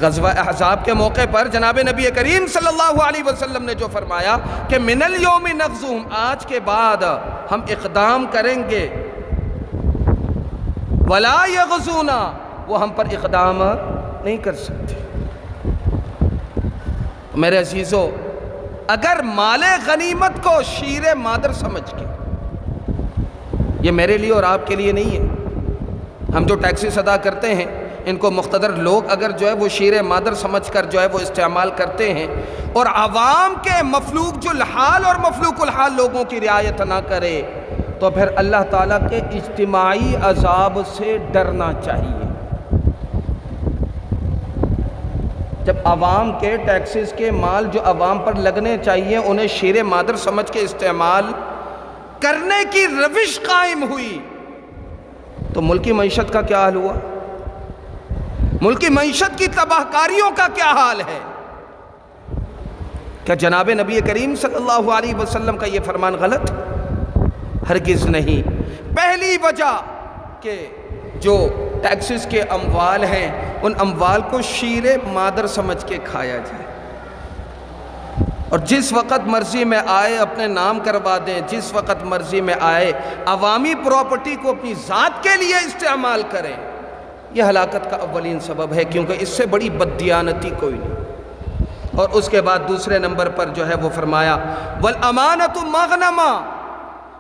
غزوہ احزاب کے موقع پر جناب نبی کریم صلی اللہ علیہ وسلم نے جو فرمایا کہ من الیوم نغزوہم، آج کے بعد ہم اقدام کریں گے، ولا یغزونا، وہ ہم پر اقدام نہیں کر سکتے۔ میرے عزیزو، اگر مال غنیمت کو شیر مادر سمجھ کے، یہ میرے لیے اور آپ کے لیے نہیں ہے، ہم جو ٹیکسز ادا کرتے ہیں ان کو مقتدر لوگ اگر جو ہے وہ شیر مادر سمجھ کر جو ہے وہ استعمال کرتے ہیں، اور عوام کے مفلوق الحال اور مفلوق الحال لوگوں کی رعایت نہ کرے، تو پھر اللہ تعالیٰ کے اجتماعی عذاب سے ڈرنا چاہیے۔ جب عوام کے ٹیکسز کے مال جو عوام پر لگنے چاہیے انہیں شیر مادر سمجھ کے استعمال کرنے کی روش قائم ہوئی، تو ملکی معیشت کا کیا حال ہوا؟ ملکی معیشت کی تباہ کاریوں کا کیا حال ہے؟ کیا جناب نبی کریم صلی اللہ علیہ وسلم کا یہ فرمان غلط؟ ہرگز نہیں۔ پہلی وجہ کہ جو ٹیکسز کے اموال ہیں ان اموال کو شیر مادر سمجھ کے کھایا جائے، اور جس وقت مرضی میں آئے اپنے نام کروا دیں، جس وقت مرضی میں آئے عوامی پراپرٹی کو اپنی ذات کے لیے استعمال کریں، یہ ہلاکت کا اولین سبب ہے، کیونکہ اس سے بڑی بددیانتی کوئی نہیں۔ اور اس کے بعد دوسرے نمبر پر جو ہے وہ فرمایا والامانۃ مغنما،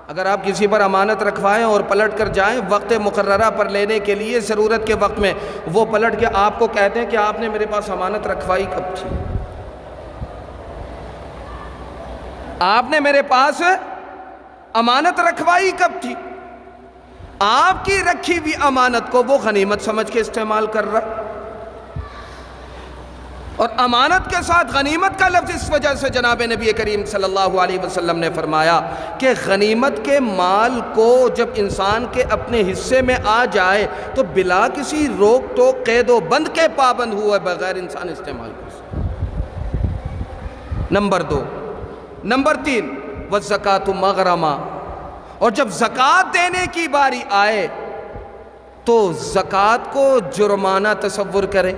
اگر آپ کسی پر امانت رکھوائیں اور پلٹ کر جائیں وقت مقررہ پر لینے کے لیے، ضرورت کے وقت میں وہ پلٹ کے آپ کو کہتے ہیں کہ آپ نے میرے پاس امانت رکھوائی کب تھی؟ آپ نے میرے پاس امانت رکھوائی کب تھی؟ آپ کی رکھی ہوئی امانت کو وہ غنیمت سمجھ کے استعمال کر رہا، اور امانت کے ساتھ غنیمت کا لفظ اس وجہ سے جناب نبی کریم صلی اللہ علیہ وسلم نے فرمایا کہ غنیمت کے مال کو جب انسان کے اپنے حصے میں آ جائے تو بلا کسی روک ٹوک قید و بند کے پابند ہوئے بغیر انسان استعمال کر سکتا۔ نمبر 2۔ نمبر 3، والزکاۃ مغرمہ، اور جب زکوٰۃ دینے کی باری آئے تو زکوٰۃ کو جرمانہ تصور کریں،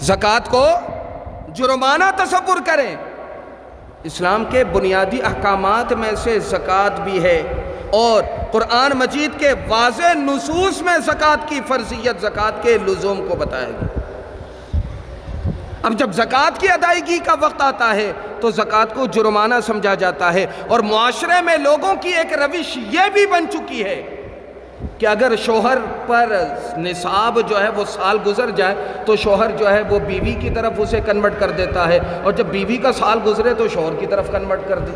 زکوٰۃ کو جرمانہ تصور کریں۔ اسلام کے بنیادی احکامات میں سے زکوٰۃ بھی ہے، اور قرآن مجید کے واضح نصوص میں زکوٰۃ کی فرضیت، زکوٰۃ کے لزوم کو بتایا گیا۔ اب جب زکوٰۃ کی ادائیگی کا وقت آتا ہے تو زکوٰۃ کو جرمانہ سمجھا جاتا ہے، اور معاشرے میں لوگوں کی ایک روش یہ بھی بن چکی ہے کہ اگر شوہر پر نصاب جو ہے وہ سال گزر جائے تو شوہر جو ہے وہ بیوی کی طرف اسے کنورٹ کر دیتا ہے، اور جب بیوی کا سال گزرے تو شوہر کی طرف کنورٹ کر دے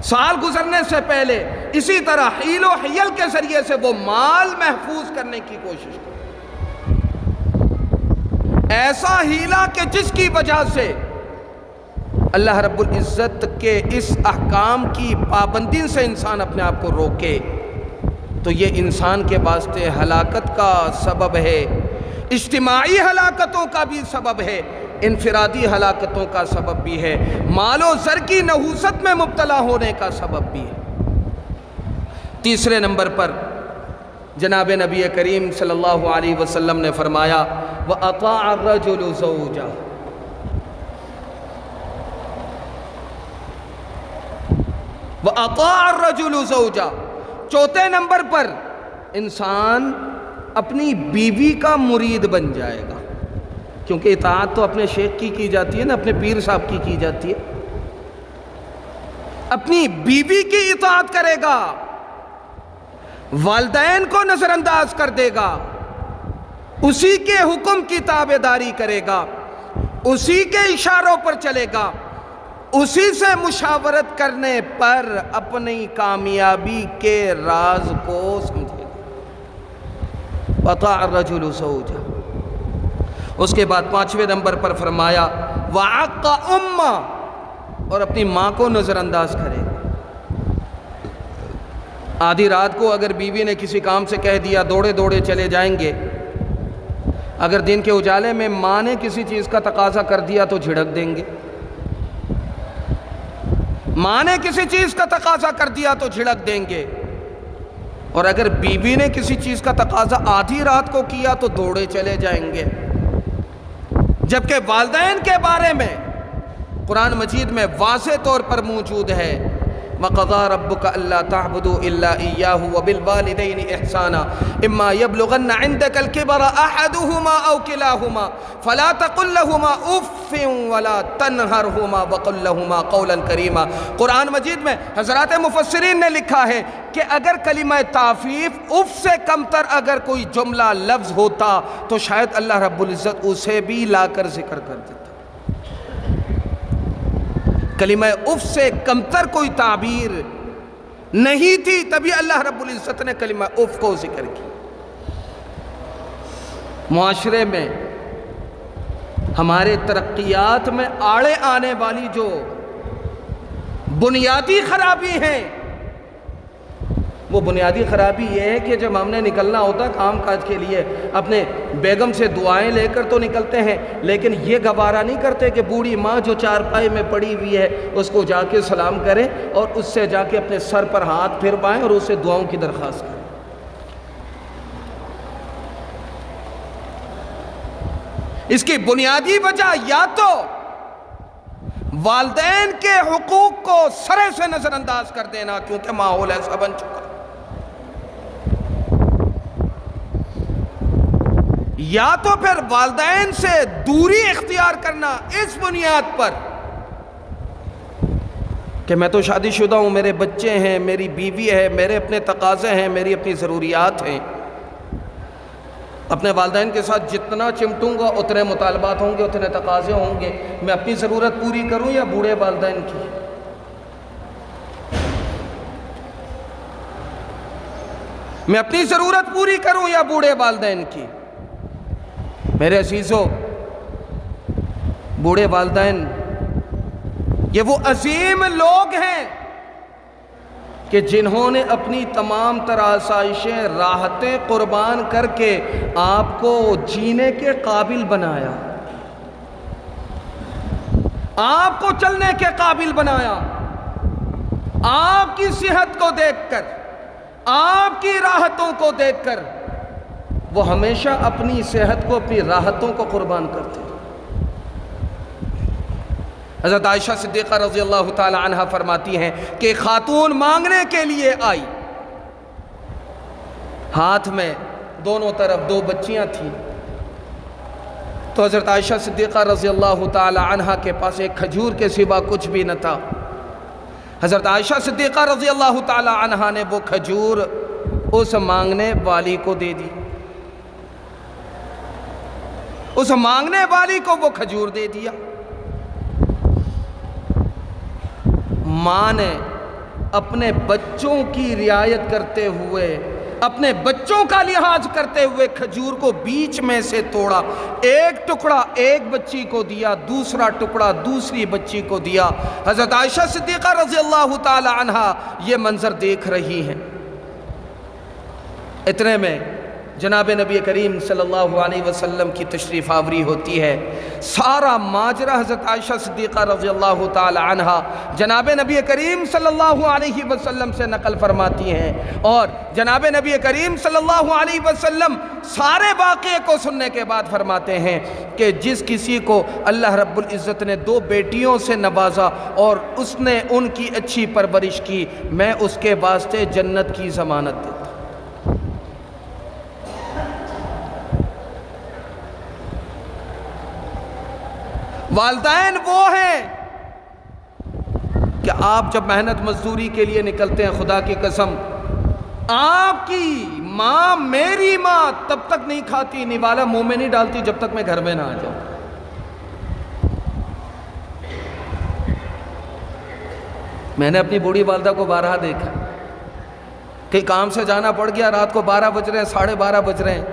سال گزرنے سے پہلے۔ اسی طرح حیل و حیل کے ذریعے سے وہ مال محفوظ کرنے کی کوشش کرے، ایسا ہیلا کہ جس کی وجہ سے اللہ رب العزت کے اس احکام کی پابندی سے انسان اپنے آپ کو روکے، تو یہ انسان کے واسطے ہلاکت کا سبب ہے، اجتماعی ہلاکتوں کا بھی سبب ہے، انفرادی ہلاکتوں کا سبب بھی ہے، مال و زر کی نحوست میں مبتلا ہونے کا سبب بھی ہے۔ تیسرے نمبر پر جناب نبی کریم صلی اللہ علیہ وسلم نے فرمایا وَأَطَاعَ الرَّجُلُ زَوْجَهُ، وَأَطَاعَ الرَّجُلُ زَوْجَهُ۔ چوتھے نمبر پر انسان اپنی بیوی کا مرید بن جائے گا، کیونکہ اطاعت تو اپنے شیخ کی جاتی ہے نا، اپنے پیر صاحب کی جاتی ہے، اپنی بیوی کی اطاعت کرے گا، والدین کو نظر انداز کر دے گا، اسی کے حکم کی تابعداری کرے گا، اسی کے اشاروں پر چلے گا، اسی سے مشاورت کرنے پر اپنی کامیابی کے راز کو سمجھے گا۔ وَأَطَاعَ الرَّجُلُ زَوْجَهُ۔ اس کے بعد پانچویں نمبر پر فرمایا وَعَقَّ أُمَّهُ، اور اپنی ماں کو نظر انداز کرے گا۔ آدھی رات کو اگر بیوی نے کسی کام سے کہہ دیا دوڑے دوڑے چلے جائیں گے، اگر دن کے اجالے میں ماں نے کسی چیز کا تقاضا کر دیا تو جھڑک دیں گے، ماں نے کسی چیز کا تقاضا کر دیا تو جھڑک دیں گے، اور اگر بیوی نے کسی چیز کا تقاضا آدھی رات کو کیا تو دوڑے چلے جائیں گے۔ جبکہ والدین کے بارے میں قرآن مجید میں واضح طور پر موجود ہے وَقَضَىٰ رَبُّكَ أَلَّا تَعْبُدُوا إِلَّا إِيَّاهُ وَبِالْوَالِدَيْنِ إِحْسَانًا إِمَّا يَبْلُغَنَّ عِندَكَ الْكِبَرَ أَحَدُهُمَا أَوْ كِلَاهُمَا فَلَا تَقُل لَّهُمَا أُفٍّ وَلَا تَنْهَرْهُمَا وَقُل لَّهُمَا قَوْلًا كَرِيمًا۔ قرآن مجید میں حضرات مفسرین نے لکھا ہے کہ اگر کلمہ تعفیف اف سے کمتر اگر کوئی جملہ لفظ ہوتا تو شاید اللہ رب العزت اسے بھی لا کر ذکر کر دیتا۔ کلمہ اف سے کمتر کوئی تعبیر نہیں تھی، تبھی اللہ رب العزت نے کلمہ اف کو ذکر کی۔ معاشرے میں ہمارے ترقیات میں آڑے آنے والی جو بنیادی خرابی ہیں، وہ بنیادی خرابی یہ ہے کہ جب ہم نے نکلنا ہوتا ہے کام کاج کے لیے، اپنے بیگم سے دعائیں لے کر تو نکلتے ہیں، لیکن یہ گوارا نہیں کرتے کہ بوڑھی ماں جو چارپائی میں پڑی ہوئی ہے اس کو جا کے سلام کریں اور اس سے جا کے اپنے سر پر ہاتھ پھروائیں اور اسے دعاؤں کی درخواست کریں۔ اس کی بنیادی وجہ یا تو والدین کے حقوق کو سرے سے نظر انداز کر دینا، کیونکہ ماحول ایسا بن چکا، یا تو پھر والدین سے دوری اختیار کرنا اس بنیاد پر کہ میں تو شادی شدہ ہوں، میرے بچے ہیں، میری بیوی ہے، میرے اپنے تقاضے ہیں، میری اپنی ضروریات ہیں، اپنے والدین کے ساتھ جتنا چمٹوں گا اتنے مطالبات ہوں گے، اتنے تقاضے ہوں گے، میں اپنی ضرورت پوری کروں یا بوڑھے والدین کی؟ میں اپنی ضرورت پوری کروں یا بوڑھے والدین کی؟ میرے عزیزو، بوڑھے والدین یہ وہ عظیم لوگ ہیں کہ جنہوں نے اپنی تمام تر آسائشیں راحتیں قربان کر کے آپ کو جینے کے قابل بنایا، آپ کو چلنے کے قابل بنایا، آپ کی صحت کو دیکھ کر، آپ کی راحتوں کو دیکھ کر وہ ہمیشہ اپنی صحت کو، اپنی راحتوں کو قربان کرتے ہیں۔ حضرت عائشہ صدیقہ رضی اللہ تعالی عنہ فرماتی ہیں کہ خاتون مانگنے کے لیے آئی، ہاتھ میں دونوں طرف دو بچیاں تھیں، تو حضرت عائشہ صدیقہ رضی اللہ تعالی عنہ کے پاس ایک کھجور کے سوا کچھ بھی نہ تھا۔ حضرت عائشہ صدیقہ رضی اللہ تعالی عنہ نے وہ کھجور اس مانگنے والی کو دے دی، اس مانگنے والی کو وہ کھجور دے دیا۔ ماں نے اپنے بچوں کی رعایت کرتے ہوئے، اپنے بچوں کا لحاظ کرتے ہوئے کھجور کو بیچ میں سے توڑا، ایک ٹکڑا ایک بچی کو دیا، دوسرا ٹکڑا دوسری بچی کو دیا۔ حضرت عائشہ صدیقہ رضی اللہ تعالی عنہا یہ منظر دیکھ رہی ہیں۔ اتنے میں جناب نبی کریم صلی اللہ علیہ وسلم کی تشریف آوری ہوتی ہے۔ سارا ماجرا حضرت عائشہ صدیقہ رضی اللہ تعالی عنہا جناب نبی کریم صلی اللہ علیہ وسلم سے نقل فرماتی ہیں، اور جناب نبی کریم صلی اللہ علیہ وسلم سارے واقعے کو سننے کے بعد فرماتے ہیں کہ جس کسی کو اللہ رب العزت نے 2 بیٹیوں سے نوازا اور اس نے ان کی اچھی پرورش کی، میں اس کے واسطے جنت کی ضمانت دیتا۔ والدین وہ ہیں کہ آپ جب محنت مزدوری کے لیے نکلتے ہیں، خدا کی قسم آپ کی ماں، میری ماں تب تک نہیں کھاتی، نوالا منہ میں نہیں ڈالتی جب تک میں گھر میں نہ آ جاؤں۔ میں نے اپنی بوڑھی والدہ کو بارہا دیکھا، کہ کام سے جانا پڑ گیا، رات کو 12 بج رہے ہیں، 12:30 بج رہے ہیں،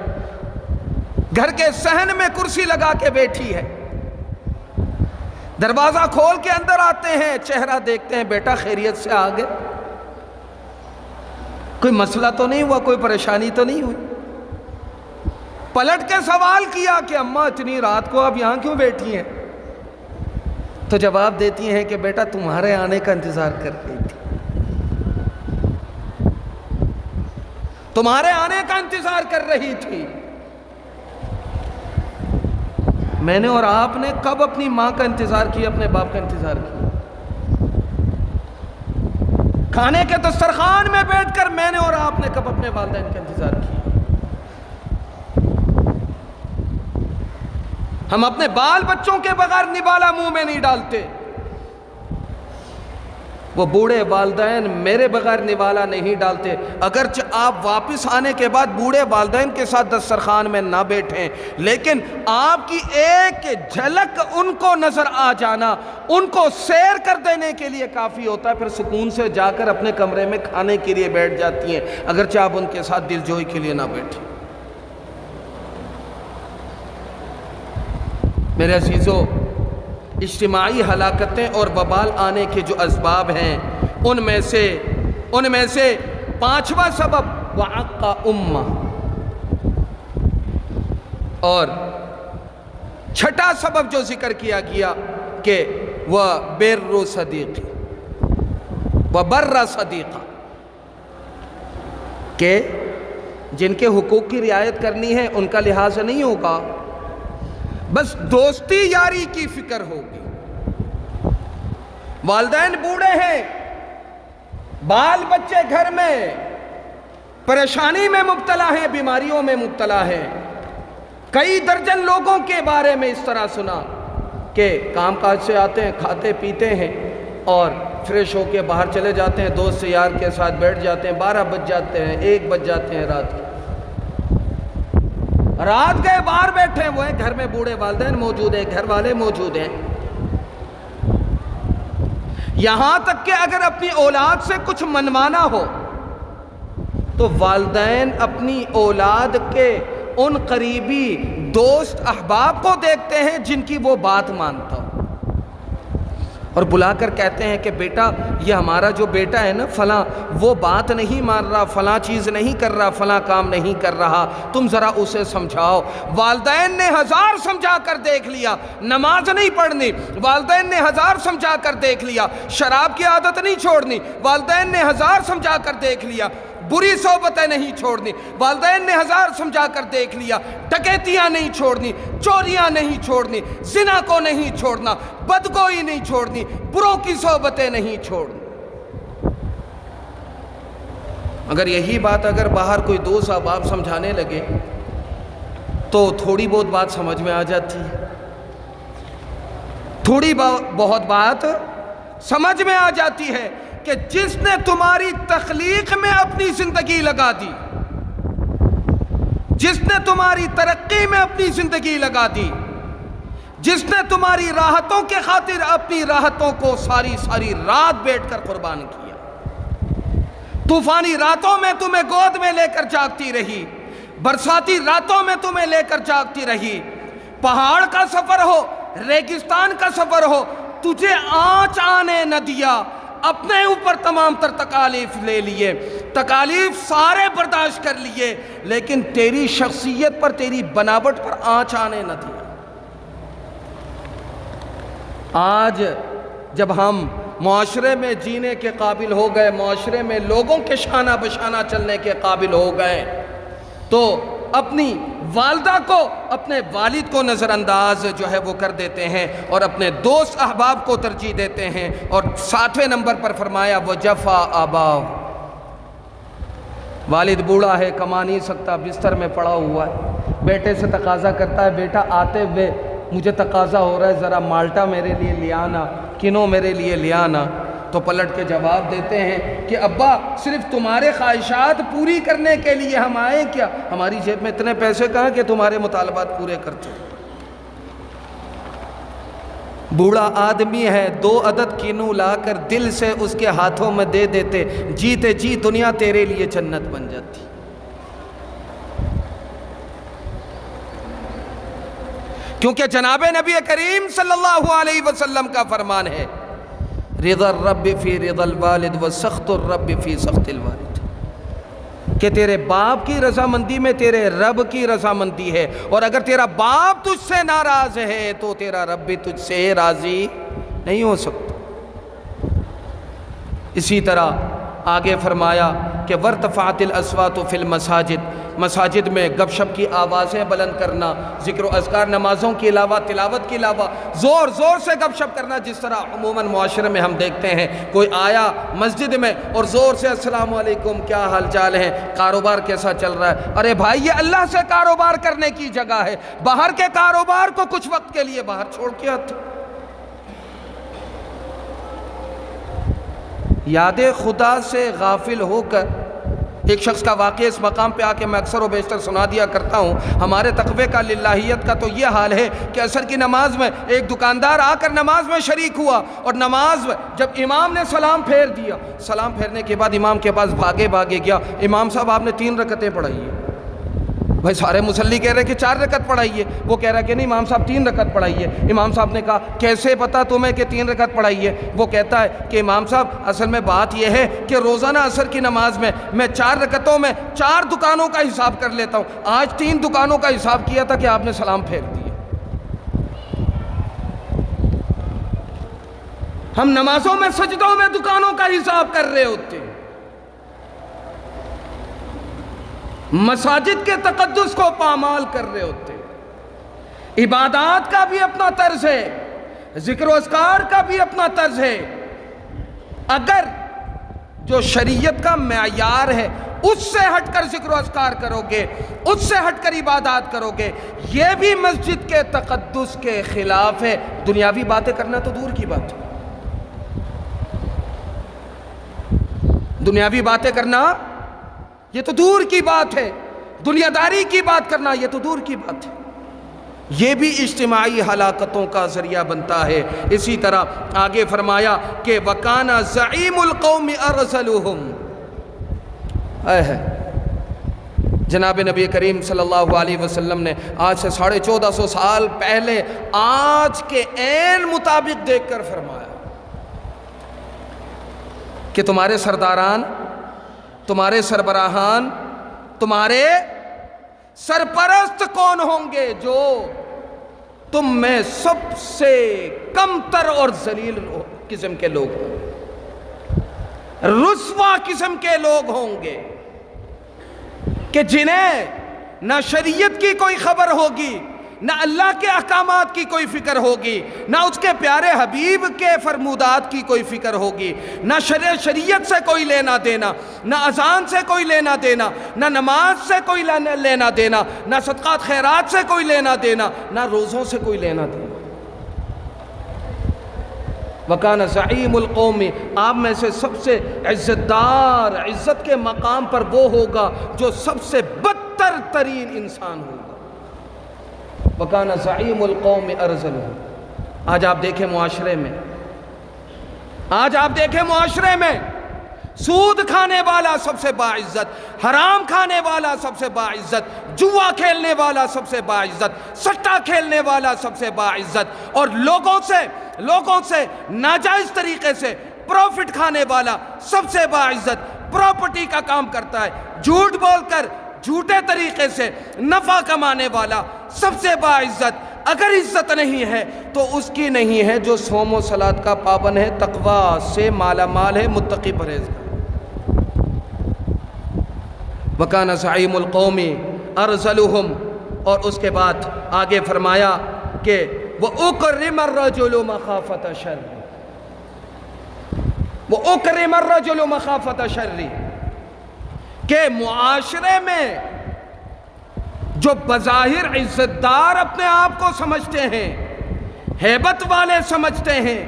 گھر کے صحن میں کرسی لگا کے بیٹھی ہے، دروازہ کھول کے اندر آتے ہیں، چہرہ دیکھتے ہیں، بیٹا خیریت سے آ گئے؟ کوئی مسئلہ تو نہیں ہوا، کوئی پریشانی تو نہیں ہوئی؟ پلٹ کے سوال کیا کہ اماں اتنی رات کو آپ یہاں کیوں بیٹھی ہیں؟ تو جواب دیتی ہیں کہ بیٹا تمہارے آنے کا انتظار کر رہی تھی، تمہارے آنے کا انتظار کر رہی تھی۔ میں نے اور آپ نے کب اپنی ماں کا انتظار کیا، اپنے باپ کا انتظار کیا؟ کھانے کے دسترخوان میں بیٹھ کر میں نے اور آپ نے کب اپنے والدین کا انتظار کیا؟ ہم اپنے بال بچوں کے بغیر نوالا منہ میں نہیں ڈالتے، وہ بوڑھے والدین میرے بغیر نوالا نہیں ڈالتے۔ اگرچہ آپ واپس آنے کے بعد بوڑھے والدین کے ساتھ دسترخوان میں نہ بیٹھیں، لیکن آپ کی ایک جھلک ان کو نظر آ جانا ان کو سیر کر دینے کے لیے کافی ہوتا ہے، پھر سکون سے جا کر اپنے کمرے میں کھانے کے لیے بیٹھ جاتی ہیں، اگرچہ آپ ان کے ساتھ دلجوئی کے لیے نہ بیٹھیں۔ میرے عزیزو، اجتماعی ہلاکتیں اور وبال آنے کے جو اسباب ہیں، ان میں سے 5واں سبب وعق امہ، اور 6واں سبب جو ذکر کیا گیا کہ وہ بر صدیق و بر صدیقہ، کہ جن کے حقوق کی رعایت کرنی ہے ان کا لحاظ نہیں ہوگا، بس دوستی یاری کی فکر ہوگی۔ والدین بوڑھے ہیں، بال بچے گھر میں پریشانی میں مبتلا ہیں، بیماریوں میں مبتلا ہیں۔ کئی درجن لوگوں کے بارے میں اس طرح سنا کہ کام کاج سے آتے ہیں، کھاتے پیتے ہیں اور فریش ہو کے باہر چلے جاتے ہیں، دوست یار کے ساتھ بیٹھ جاتے ہیں، 12 بج جاتے ہیں، 1 بج جاتے ہیں رات گئے باہر بیٹھے ہوئے ہیں، گھر میں بوڑھے والدین موجود ہیں، گھر والے موجود ہیں۔ یہاں تک کہ اگر اپنی اولاد سے کچھ منوانا ہو تو والدین اپنی اولاد کے ان قریبی دوست احباب کو دیکھتے ہیں جن کی وہ بات مانتا ہو، اور بلا کر کہتے ہیں کہ بیٹا یہ ہمارا جو بیٹا ہے نا فلاں، وہ بات نہیں مان رہا، فلاں چیز نہیں کر رہا، فلاں کام نہیں کر رہا، تم ذرا اسے سمجھاؤ۔ والدین نے 1000 سمجھا کر دیکھ لیا، نماز نہیں پڑھنی، والدین نے 1000 سمجھا کر دیکھ لیا، شراب کی عادت نہیں چھوڑنی، والدین نے 1000 سمجھا کر دیکھ لیا، بری صحبتیں نہیں چھوڑنی، والدین نے 1000 سمجھا کر دیکھ لیا، ڈکیتیاں نہیں چھوڑنی، چوریاں نہیں چھوڑنی، زنا کو نہیں چھوڑنا، بدگوئی نہیں چھوڑنی، بروں کی صحبتیں نہیں چھوڑنی۔ اگر یہی بات اگر باہر کوئی دوست احباب سمجھانے لگے تو تھوڑی بہت بات سمجھ میں آ جاتی ہے، تھوڑی بہت بات سمجھ میں آ جاتی ہے کہ جس نے تمہاری تخلیق میں اپنی زندگی لگا دی، جس نے تمہاری ترقی میں اپنی زندگی لگا دی، جس نے تمہاری راحتوں کے خاطر اپنی راحتوں کو ساری ساری رات بیٹھ کر قربان کیا، طوفانی راتوں میں تمہیں گود میں لے کر جاگتی رہی، برساتی راتوں میں تمہیں لے کر جاگتی رہی، پہاڑ کا سفر ہو، ریگستان کا سفر ہو، تجھے آنچ آنے نہ دیا، اپنے اوپر تمام تر تکالیف لے لیے، تکالیف سارے برداشت کر لیے، لیکن تیری شخصیت پر، تیری بناوٹ پر آنچ آنے نہ دیا۔ آج جب ہم معاشرے میں جینے کے قابل ہو گئے، معاشرے میں لوگوں کے شانہ بشانہ چلنے کے قابل ہو گئے، تو اپنی والدہ کو، اپنے والد کو نظر انداز جو ہے وہ کر دیتے ہیں، اور اپنے دوست احباب کو ترجیح دیتے ہیں، اور 60ویں نمبر پر فرمایا وَجَفَا آبَاؤُ، والد بوڑھا ہے، کما نہیں سکتا، بستر میں پڑا ہوا ہے، بیٹے سے تقاضا کرتا ہے بیٹا آتے ہوئے مجھے تقاضا ہو رہا ہے ذرا مالٹا میرے لیے لے آنا، کنو میرے لیے لے آنا، تو پلٹ کے جواب دیتے ہیں کہ ابا صرف تمہارے خواہشات پوری کرنے کے لیے ہم آئے کیا، ہماری جیب میں اتنے پیسے کہاں کہ تمہارے مطالبات پورے کرتے۔ بوڑھا آدمی ہے، 2 عدد کینو لا کر دل سے اس کے ہاتھوں میں دے دیتے، جیتے جی دنیا تیرے لیے جنت بن جاتی۔ کیونکہ جناب نبی کریم صلی اللہ علیہ وسلم کا فرمان ہے رضا الرب فی رضا الوالد و سخط الرب فی سخط الوالد، کہ تیرے باپ کی رضامندی میں تیرے رب کی رضامندی ہے، اور اگر تیرا باپ تجھ سے ناراض ہے تو تیرا رب بھی تجھ سے راضی نہیں ہو سکتا۔ اسی طرح آگے فرمایا کہ وَارْتَفَعَتِ الْأَصْوَاتُ فِي الْمَسَاجِدِ، مساجد میں گپ شپ کی آوازیں بلند کرنا، ذکر و اذکار نمازوں کے علاوہ، تلاوت کے علاوہ زور زور سے گپ شپ کرنا، جس طرح عموماً معاشرے میں ہم دیکھتے ہیں کوئی آیا مسجد میں اور زور سے السلام علیکم، کیا حال چال ہے، کاروبار کیسا چل رہا ہے۔ ارے بھائی یہ اللہ سے کاروبار کرنے کی جگہ ہے، باہر کے کاروبار کو کچھ وقت کے لیے باہر چھوڑ کے آتے۔ یاد خدا سے غافل ہو کر ایک شخص کا واقعہ اس مقام پہ آ کے میں اکثر و بیشتر سنا دیا کرتا ہوں۔ ہمارے تقوی کا، للہیت کا تو یہ حال ہے کہ عصر کی نماز میں ایک دکاندار آ کر نماز میں شریک ہوا، اور نماز میں جب امام نے سلام پھیر دیا، سلام پھیرنے کے بعد امام کے پاس بھاگے گیا، امام صاحب آپ نے 3 رکعتیں پڑھائی ہیں۔ بھائی سارے مصلی کہہ رہے کہ 4 رکعت پڑھائیے، وہ کہہ رہا کہ نہیں امام صاحب 3 رکعت پڑھائیے۔ امام صاحب نے کہا کیسے پتا تمہیں کہ 3 رکعت پڑھائیے؟ وہ کہتا ہے کہ امام صاحب اصل میں بات یہ ہے کہ روزانہ عصر کی نماز میں 4 رکعتوں میں 4 دکانوں کا حساب کر لیتا ہوں، آج 3 دکانوں کا حساب کیا تھا کہ آپ نے سلام پھیر دیا۔ ہم نمازوں میں، سجدوں میں دکانوں کا حساب کر رہے ہوتے ہیں، مساجد کے تقدس کو پامال کر رہے ہوتے ہیں۔ عبادات کا بھی اپنا طرز ہے، ذکر و اذکار کا بھی اپنا طرز ہے۔ اگر جو شریعت کا معیار ہے اس سے ہٹ کر ذکر و اذکار کرو گے، اس سے ہٹ کر عبادات کرو گے، یہ بھی مسجد کے تقدس کے خلاف ہے۔ دنیاوی باتیں کرنا تو دور کی بات ہے، دنیاوی باتیں کرنا یہ تو دور کی بات ہے، دنیا داری کی بات کرنا یہ تو دور کی بات ہے، یہ بھی اجتماعی ہلاکتوں کا ذریعہ بنتا ہے۔ اسی طرح آگے فرمایا کہ وَكَانَ زَعِيمُ الْقَوْمِ أَرْسَلُهُمْ، جناب نبی کریم صلی اللہ علیہ وسلم نے آج سے 1450 سال پہلے آج کے عین مطابق دیکھ کر فرمایا کہ تمہارے سرداران، تمہارے سربراہان، تمہارے سرپرست کون ہوں گے؟ جو تم میں سب سے کم تر اور ذلیل قسم کے لوگ ہوں گے، رسوا قسم کے لوگ ہوں گے، کہ جنہیں نہ شریعت کی کوئی خبر ہوگی، نہ اللہ کے احکامات کی کوئی فکر ہوگی، نہ اس کے پیارے حبیب کے فرمودات کی کوئی فکر ہوگی، نہ شریعت سے کوئی لینا دینا، نہ اذان سے کوئی لینا دینا، نہ نماز سے کوئی لینا دینا، نہ صدقات خیرات سے کوئی لینا دینا، نہ روزوں سے کوئی لینا دینا۔ وَكَانَ زَعِيمُ الْقَوْمِ، آپ میں سے سب سے عزت دار، عزت کے مقام پر وہ ہوگا جو سب سے بدتر برتر ترین انسان ہوگا۔ وَكَانَ زَعِيمُ الْقَوْمِ أَرْذَلُهُمْ۔ آج آپ دیکھیں معاشرے میں سود کھانے والا سب سے باعزت، حرام کھانے والا سب سے باعزت، جوا کھیلنے والا سب سے باعزت، سٹا کھیلنے والا سب سے باعزت، اور لوگوں سے ناجائز طریقے سے پروفٹ کھانے والا سب سے باعزت، پراپرٹی کا کام کرتا ہے، جھوٹ بول کر جھوٹے طریقے سے نفع کمانے والا سب سے باعزت۔ اگر عزت نہیں ہے تو اس کی نہیں ہے جو صوم و صلاۃ کا پابند ہے، تقوی سے مالا مال ہے، متقی پرہیزگار۔ وَكَانَ زَعِيمُ الْقَوْمِ أَرْذَلُهُمْ، اور اس کے بعد آگے فرمایا کہ وَأُكْرِمَ الرَّجُلُ مَخَافَةَ شَرِّ، وَأُكْرِمَ الرَّجُلُ مَخَافَةَ شَرِّ، کہ معاشرے میں جو بظاہر عزت دار اپنے آپ کو سمجھتے ہیں، ہیبت والے سمجھتے ہیں،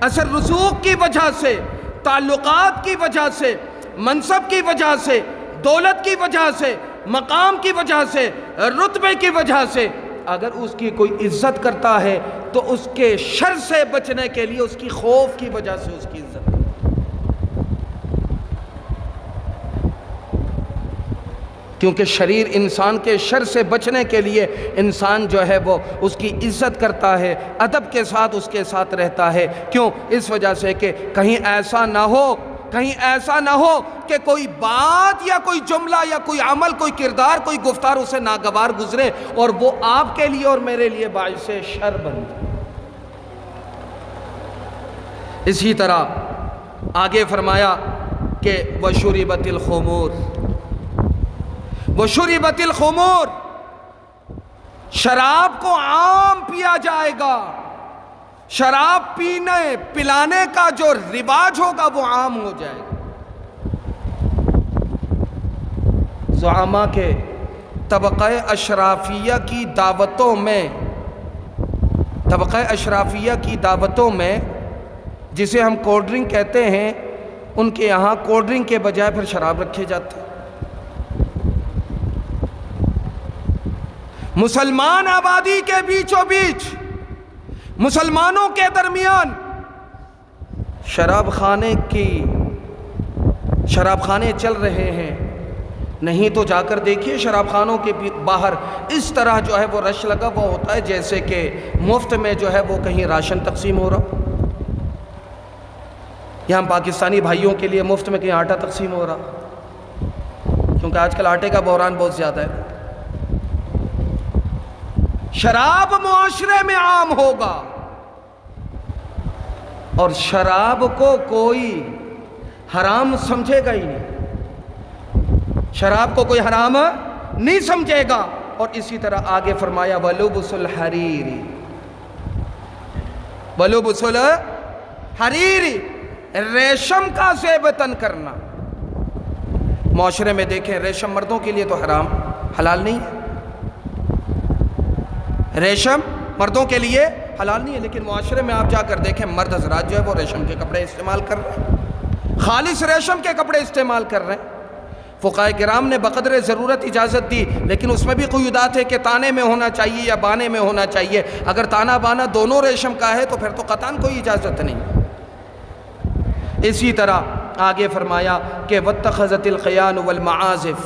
اثر رسوخ کی وجہ سے، تعلقات کی وجہ سے، منصب کی وجہ سے، دولت کی وجہ سے، مقام کی وجہ سے، رتبے کی وجہ سے اگر اس کی کوئی عزت کرتا ہے تو اس کے شر سے بچنے کے لیے اس کی خوف کی وجہ سے اس کی عزت، کیونکہ شریر انسان کے شر سے بچنے کے لیے انسان جو ہے وہ اس کی عزت کرتا ہے، ادب کے ساتھ اس کے ساتھ رہتا ہے۔ کیوں؟ اس وجہ سے کہ کہیں ایسا نہ ہو کہ کوئی بات یا کوئی جملہ یا کوئی عمل، کوئی کردار، کوئی گفتار اسے ناگوار گزرے اور وہ آپ کے لیے اور میرے لیے باعث شر بن جائے۔ اسی طرح آگے فرمایا کہ وَشُرِبَتِ الْخُمُورِ، وَشُرِبَتِ الْخُمُورِ، شراب کو عام پیا جائے گا، شراب پلانے کا جو رواج ہوگا وہ عام ہو جائے گا۔ زعماء کے طبقہ اشرافیہ کی دعوتوں میں جسے ہم کولڈ ڈرنک کہتے ہیں، ان کے یہاں کولڈ ڈرنک کے بجائے پھر شراب رکھے جاتے ہیں۔ مسلمان آبادی کے بیچوں بیچ، مسلمانوں کے درمیان شراب خانے چل رہے ہیں، نہیں تو جا کر دیکھیے شراب خانوں کے باہر اس طرح جو ہے وہ رش لگا ہوا ہوتا ہے جیسے کہ مفت میں جو ہے وہ کہیں راشن تقسیم ہو رہا، یہاں پاکستانی بھائیوں کے لیے مفت میں کہیں آٹا تقسیم ہو رہا، کیونکہ آج کل آٹے کا بحران بہت زیادہ ہے۔ شراب معاشرے میں عام ہوگا اور شراب کو کوئی حرام سمجھے گا ہی نہیں، شراب کو کوئی حرام نہیں سمجھے گا۔ اور اسی طرح آگے فرمایا وَلُبْسُ الْحَرِيرِ، وَلُبْسُ الْحَرِيرِ، ریشم کا زیب تن کرنا۔ معاشرے میں دیکھیں ریشم مردوں کے لیے تو حلال نہیں ہے، ریشم مردوں کے لیے حلال نہیں ہے، لیکن معاشرے میں آپ جا کر دیکھیں مرد حضرات جو ہے وہ ریشم کے کپڑے استعمال کر رہے ہیں، خالص ریشم کے کپڑے استعمال کر رہے ہیں۔ فقہائے کرام نے بقدر ضرورت اجازت دی، لیکن اس میں بھی قیودات ہے کہ تانے میں ہونا چاہیے یا بانے میں ہونا چاہیے۔ اگر تانا بانا دونوں ریشم کا ہے تو پھر تو قطعاً کوئی اجازت نہیں۔ اسی طرح آگے فرمایا کہ وَاتَّخَذَتِ الْقِيَانُ وَالْمَعَازِفُ،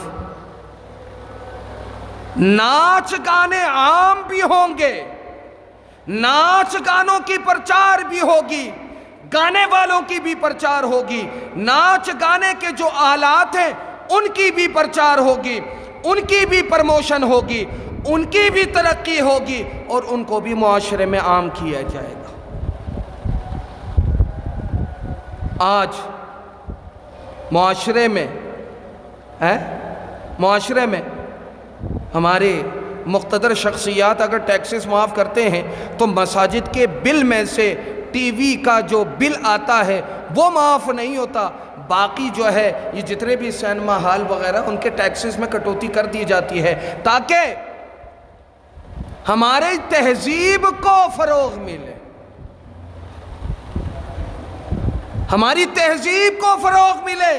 ناچ گانے عام بھی ہوں گے، ناچ گانوں کی پرچار بھی ہوگی، گانے والوں کی بھی پرچار ہوگی، ناچ گانے کے جو آلات ہیں ان کی بھی پرچار ہوگی، ان کی بھی پرموشن ہوگی، ان کی بھی ترقی ہوگی اور ان کو بھی معاشرے میں عام کیا جائے گا۔ آج معاشرے میں ہمارے مقتدر شخصیات اگر ٹیکسز معاف کرتے ہیں تو مساجد کے بل میں سے ٹی وی کا جو بل آتا ہے وہ معاف نہیں ہوتا، باقی جو ہے یہ جتنے بھی سینما ہال وغیرہ ان کے ٹیکسز میں کٹوتی کر دی جاتی ہے تاکہ ہمارے تہذیب کو فروغ ملے، ہماری تہذیب کو فروغ ملے۔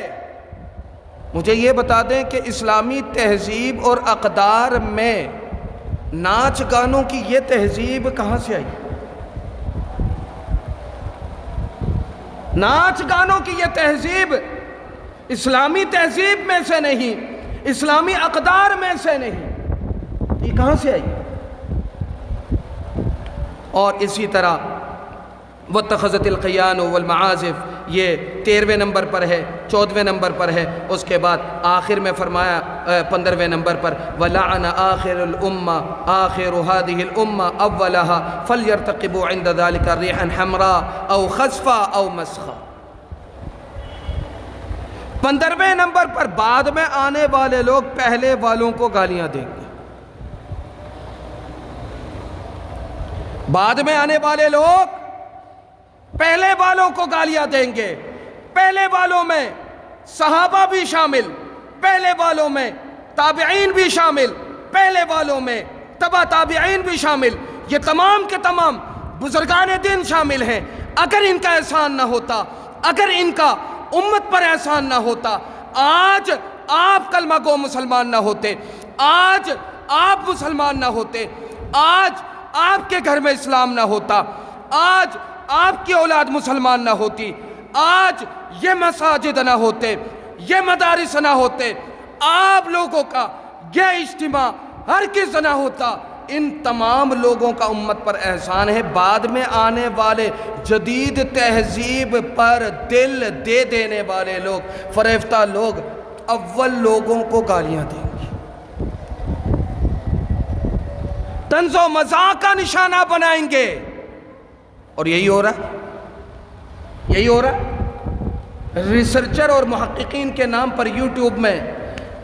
مجھے یہ بتا دیں کہ اسلامی تہذیب اور اقدار میں ناچ گانوں کی یہ تہذیب کہاں سے آئی؟ ناچ گانوں کی یہ تہذیب اسلامی تہذیب میں سے نہیں، اسلامی اقدار میں سے نہیں، یہ کہاں سے آئی؟ اور اسی طرح واتخذت القیان والمعازف، یہ 13ویں نمبر پر ہے، 14ویں نمبر پر ہے، اس کے بعد آخر میں فرمایا 15ویں نمبر پر وَلَعَنَ آخِرُ الْأُمَّةِ آخِرُ هَذِهِ الْأُمَّةِ أَوَّلَهَا فَلْيَرْتَقِبُوا عِنْدَ ذَلِكَ رِيحًا حَمْرَاءَ أَوْ خَسْفًا أَوْ مَسْخًا۔ 15ویں نمبر پر بعد میں آنے والے لوگ پہلے والوں کو گالیاں دیں گے، بعد میں آنے والے لوگ پہلے والوں کو گالیاں دیں گے۔ پہلے والوں میں صحابہ بھی شامل، پہلے والوں میں تابعین بھی شامل، پہلے والوں میں تبع تابعین بھی شامل، یہ تمام کے تمام بزرگان دین شامل ہیں۔ اگر ان کا احسان نہ ہوتا، اگر ان کا امت پر احسان نہ ہوتا، آج آپ کلمہ گو مسلمان نہ ہوتے، آج آپ مسلمان نہ ہوتے، آج آپ کے گھر میں اسلام نہ ہوتا، آج آپ کی اولاد مسلمان نہ ہوتی، آج یہ مساجد نہ ہوتے، یہ مدارس نہ ہوتے، آپ لوگوں کا یہ اجتماع ہرگز نہ ہوتا۔ ان تمام لوگوں کا امت پر احسان ہے۔ بعد میں آنے والے جدید تہذیب پر دل دے دینے والے لوگ، فریفتہ لوگ، اول لوگوں کو گالیاں دیں گے، طنز و مذاق کا نشانہ بنائیں گے، اور یہی ہو رہا ہے، یہی ہو رہا ہے۔ ریسرچر اور محققین کے نام پر یوٹیوب میں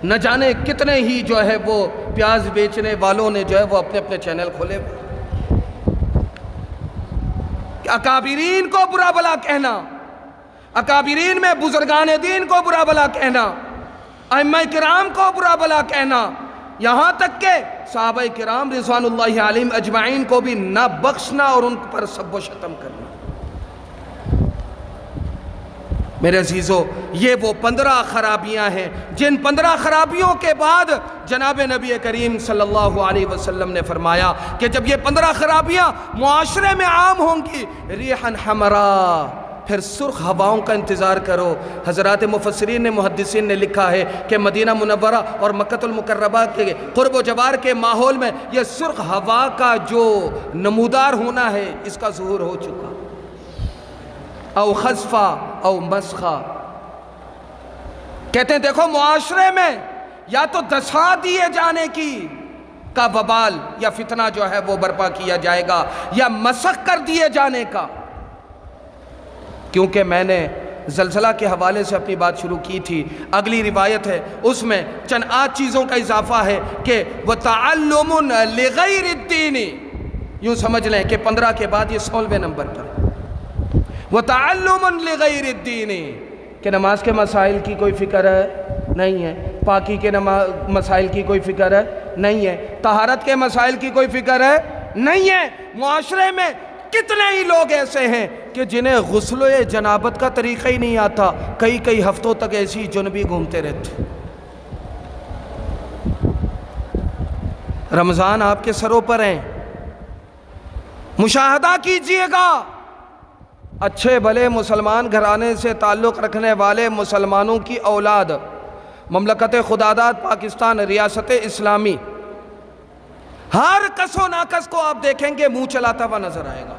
نہ جانے کتنے ہی جو ہے وہ پیاز بیچنے والوں نے جو ہے وہ اپنے اپنے چینل کھولے، اکابرین کو برا بلا کہنا، اکابرین میں بزرگان دین کو برا بلا کہنا، ائمہ کرام کو برا بلا کہنا، یہاں تک کہ صحابہ کرام رضوان اللہ علیہم اجمعین کو بھی نہ بخشنا اور ان پر سب و شتم کرنا۔ میرے عزیزو، یہ وہ 15 خرابیاں ہیں جن 15 خرابیوں کے بعد جناب نبی کریم صلی اللہ علیہ وسلم نے فرمایا کہ جب یہ 15 خرابیاں معاشرے میں عام ہوں گی، ریحًا حمراء، پھر سرخ ہواؤں کا انتظار کرو۔ حضرات مفسرین نے، محدثین نے لکھا ہے کہ مدینہ منورہ اور مکہ المکرمہ کے قرب و جوار کے ماحول میں یہ سرخ ہوا کا جو نمودار ہونا ہے، اس کا ظہور ہو چکا۔ او خسفا او مسخا، کہتے ہیں دیکھو معاشرے میں یا تو دھسا دیے جانے کی کا وبال یا فتنہ جو ہے وہ برپا کیا جائے گا، یا مسخ کر دیے جانے کا۔ کیونکہ میں نے زلزلہ کے حوالے سے اپنی بات شروع کی تھی، اگلی روایت ہے اس میں چند آدھ چیزوں کا اضافہ ہے کہ وَتَعَلُّمٌ لِغَيْرِ الدِّينِ، یوں سمجھ لیں کہ 15 کے بعد یہ 16ویں نمبر پر وَتَعَلُّمٌ لِغَيْرِ الدِّينِ، کہ نماز کے مسائل کی کوئی فکر ہے نہیں ہے، پاکی کے مسائل کی کوئی فکر ہے نہیں ہے، طہارت کے مسائل کی کوئی فکر ہے نہیں ہے۔ معاشرے میں کتنے ہی لوگ ایسے ہیں کہ جنہیں غسل جنابت کا طریقہ ہی نہیں آتا، کئی ہفتوں تک ایسی جنبی گھومتے رہتے۔ رمضان آپ کے سروں پر ہیں، مشاہدہ کیجئے گا، اچھے بھلے مسلمان گھرانے سے تعلق رکھنے والے مسلمانوں کی اولاد مملکت خداداد پاکستان ریاست اسلامی، ہر کس و ناکس کو آپ دیکھیں گے منہ چلاتا ہوا نظر آئے گا،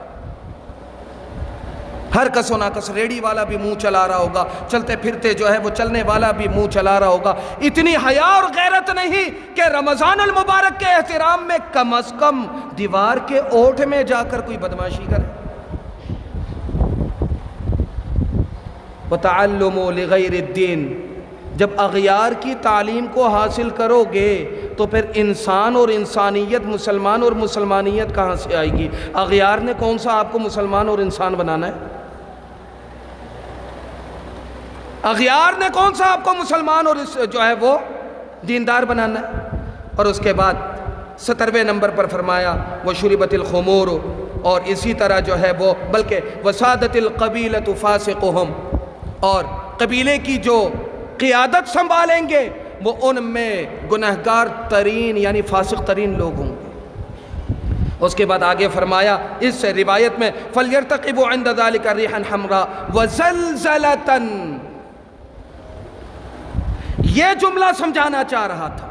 ہر کس و ناکس، ریڑی والا بھی منہ چلا رہا ہوگا، چلتے پھرتے جو ہے وہ چلنے والا بھی منہ چلا رہا ہوگا۔ اتنی حیا اور غیرت نہیں کہ رمضان المبارک کے احترام میں کم از کم دیوار کے اوٹ میں جا کر کوئی بدماشی کرے۔ وَتَعَلُّمُ لِغَيْرِ الدِّينِ، جب اغیار کی تعلیم کو حاصل کرو گے تو پھر انسان اور انسانیت، مسلمان اور مسلمانیت کہاں سے آئے گی؟ اغیار نے کون سا آپ کو مسلمان اور انسان بنانا ہے؟ اغیار نے کون سا آپ کو مسلمان اور جو ہے وہ دیندار بنانا ہے؟ اور اس کے بعد 17ویں نمبر پر فرمایا وَشُرِبَتِ الْخُمُورُ، اور اسی طرح جو ہے وہ بلکہ وَسَادَتِ الْقَبِيلَةُ فَاسِقُهُمْ، اور قبیلے کی جو قیادت سنبھالیں گے وہ ان میں گنہگار ترین یعنی فاسق ترین لوگ ہوں گے۔ اس کے بعد آگے فرمایا اس روایت میں فَلْيَرْتَقِبُوا عِنْدَ ذَلِكَ رِيحًا حَمْرَاءَ وَزَلْزَلَةً، یہ جملہ سمجھانا چاہ رہا تھا،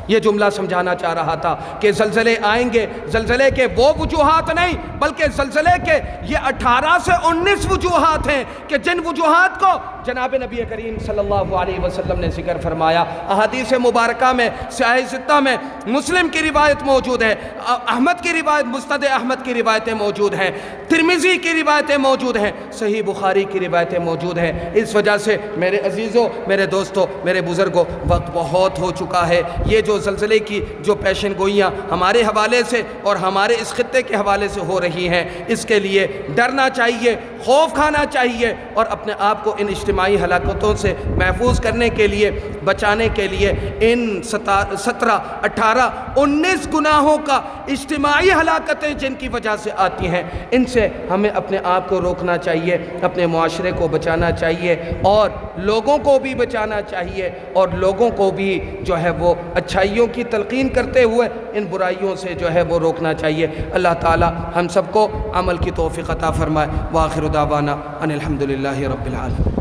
یہ جملہ سمجھانا چاہ رہا تھا کہ زلزلے آئیں گے، زلزلے کے وہ وجوہات نہیں بلکہ زلزلے کے یہ 18 سے 19 وجوہات ہیں کہ جن وجوہات کو جناب نبی کریم صلی اللہ علیہ وسلم نے ذکر فرمایا۔ احادیث مبارکہ میں صحیح ستہ میں مسلم کی روایت موجود ہے، احمد کی روایت، مسند احمد کی روایتیں موجود ہیں، ترمذی کی روایتیں موجود ہیں، صحیح بخاری کی روایتیں موجود ہیں۔ اس وجہ سے میرے عزیزوں، میرے دوستوں، میرے بزرگوں، وقت بہت ہو چکا ہے۔ یہ جو زلزلے کی جو پیشن گوئیاں ہمارے حوالے سے اور ہمارے اس خطے کے حوالے سے ہو رہی ہیں، اس کے لیے ڈرنا چاہیے، خوف کھانا چاہیے، اور اپنے آپ کو ان اجتماعی ہلاکتوں سے محفوظ کرنے کے لیے، بچانے کے لیے ان 17، 18، 19 گناہوں کا اجتماعی ہلاکتیں جن کی وجہ سے آتی ہیں، ان سے ہمیں اپنے آپ کو روکنا چاہیے، اپنے معاشرے کو بچانا چاہیے، اور لوگوں کو بھی بچانا چاہیے، اور لوگوں کو بھی جو ہے وہ اچھائیوں کی تلقین کرتے ہوئے ان برائیوں سے جو ہے وہ روکنا چاہیے۔ اللہ تعالی ہم سب کو عمل کی توفیق عطا فرمائے۔ وآخر دعوانا ان الحمدللہ رب العالمین۔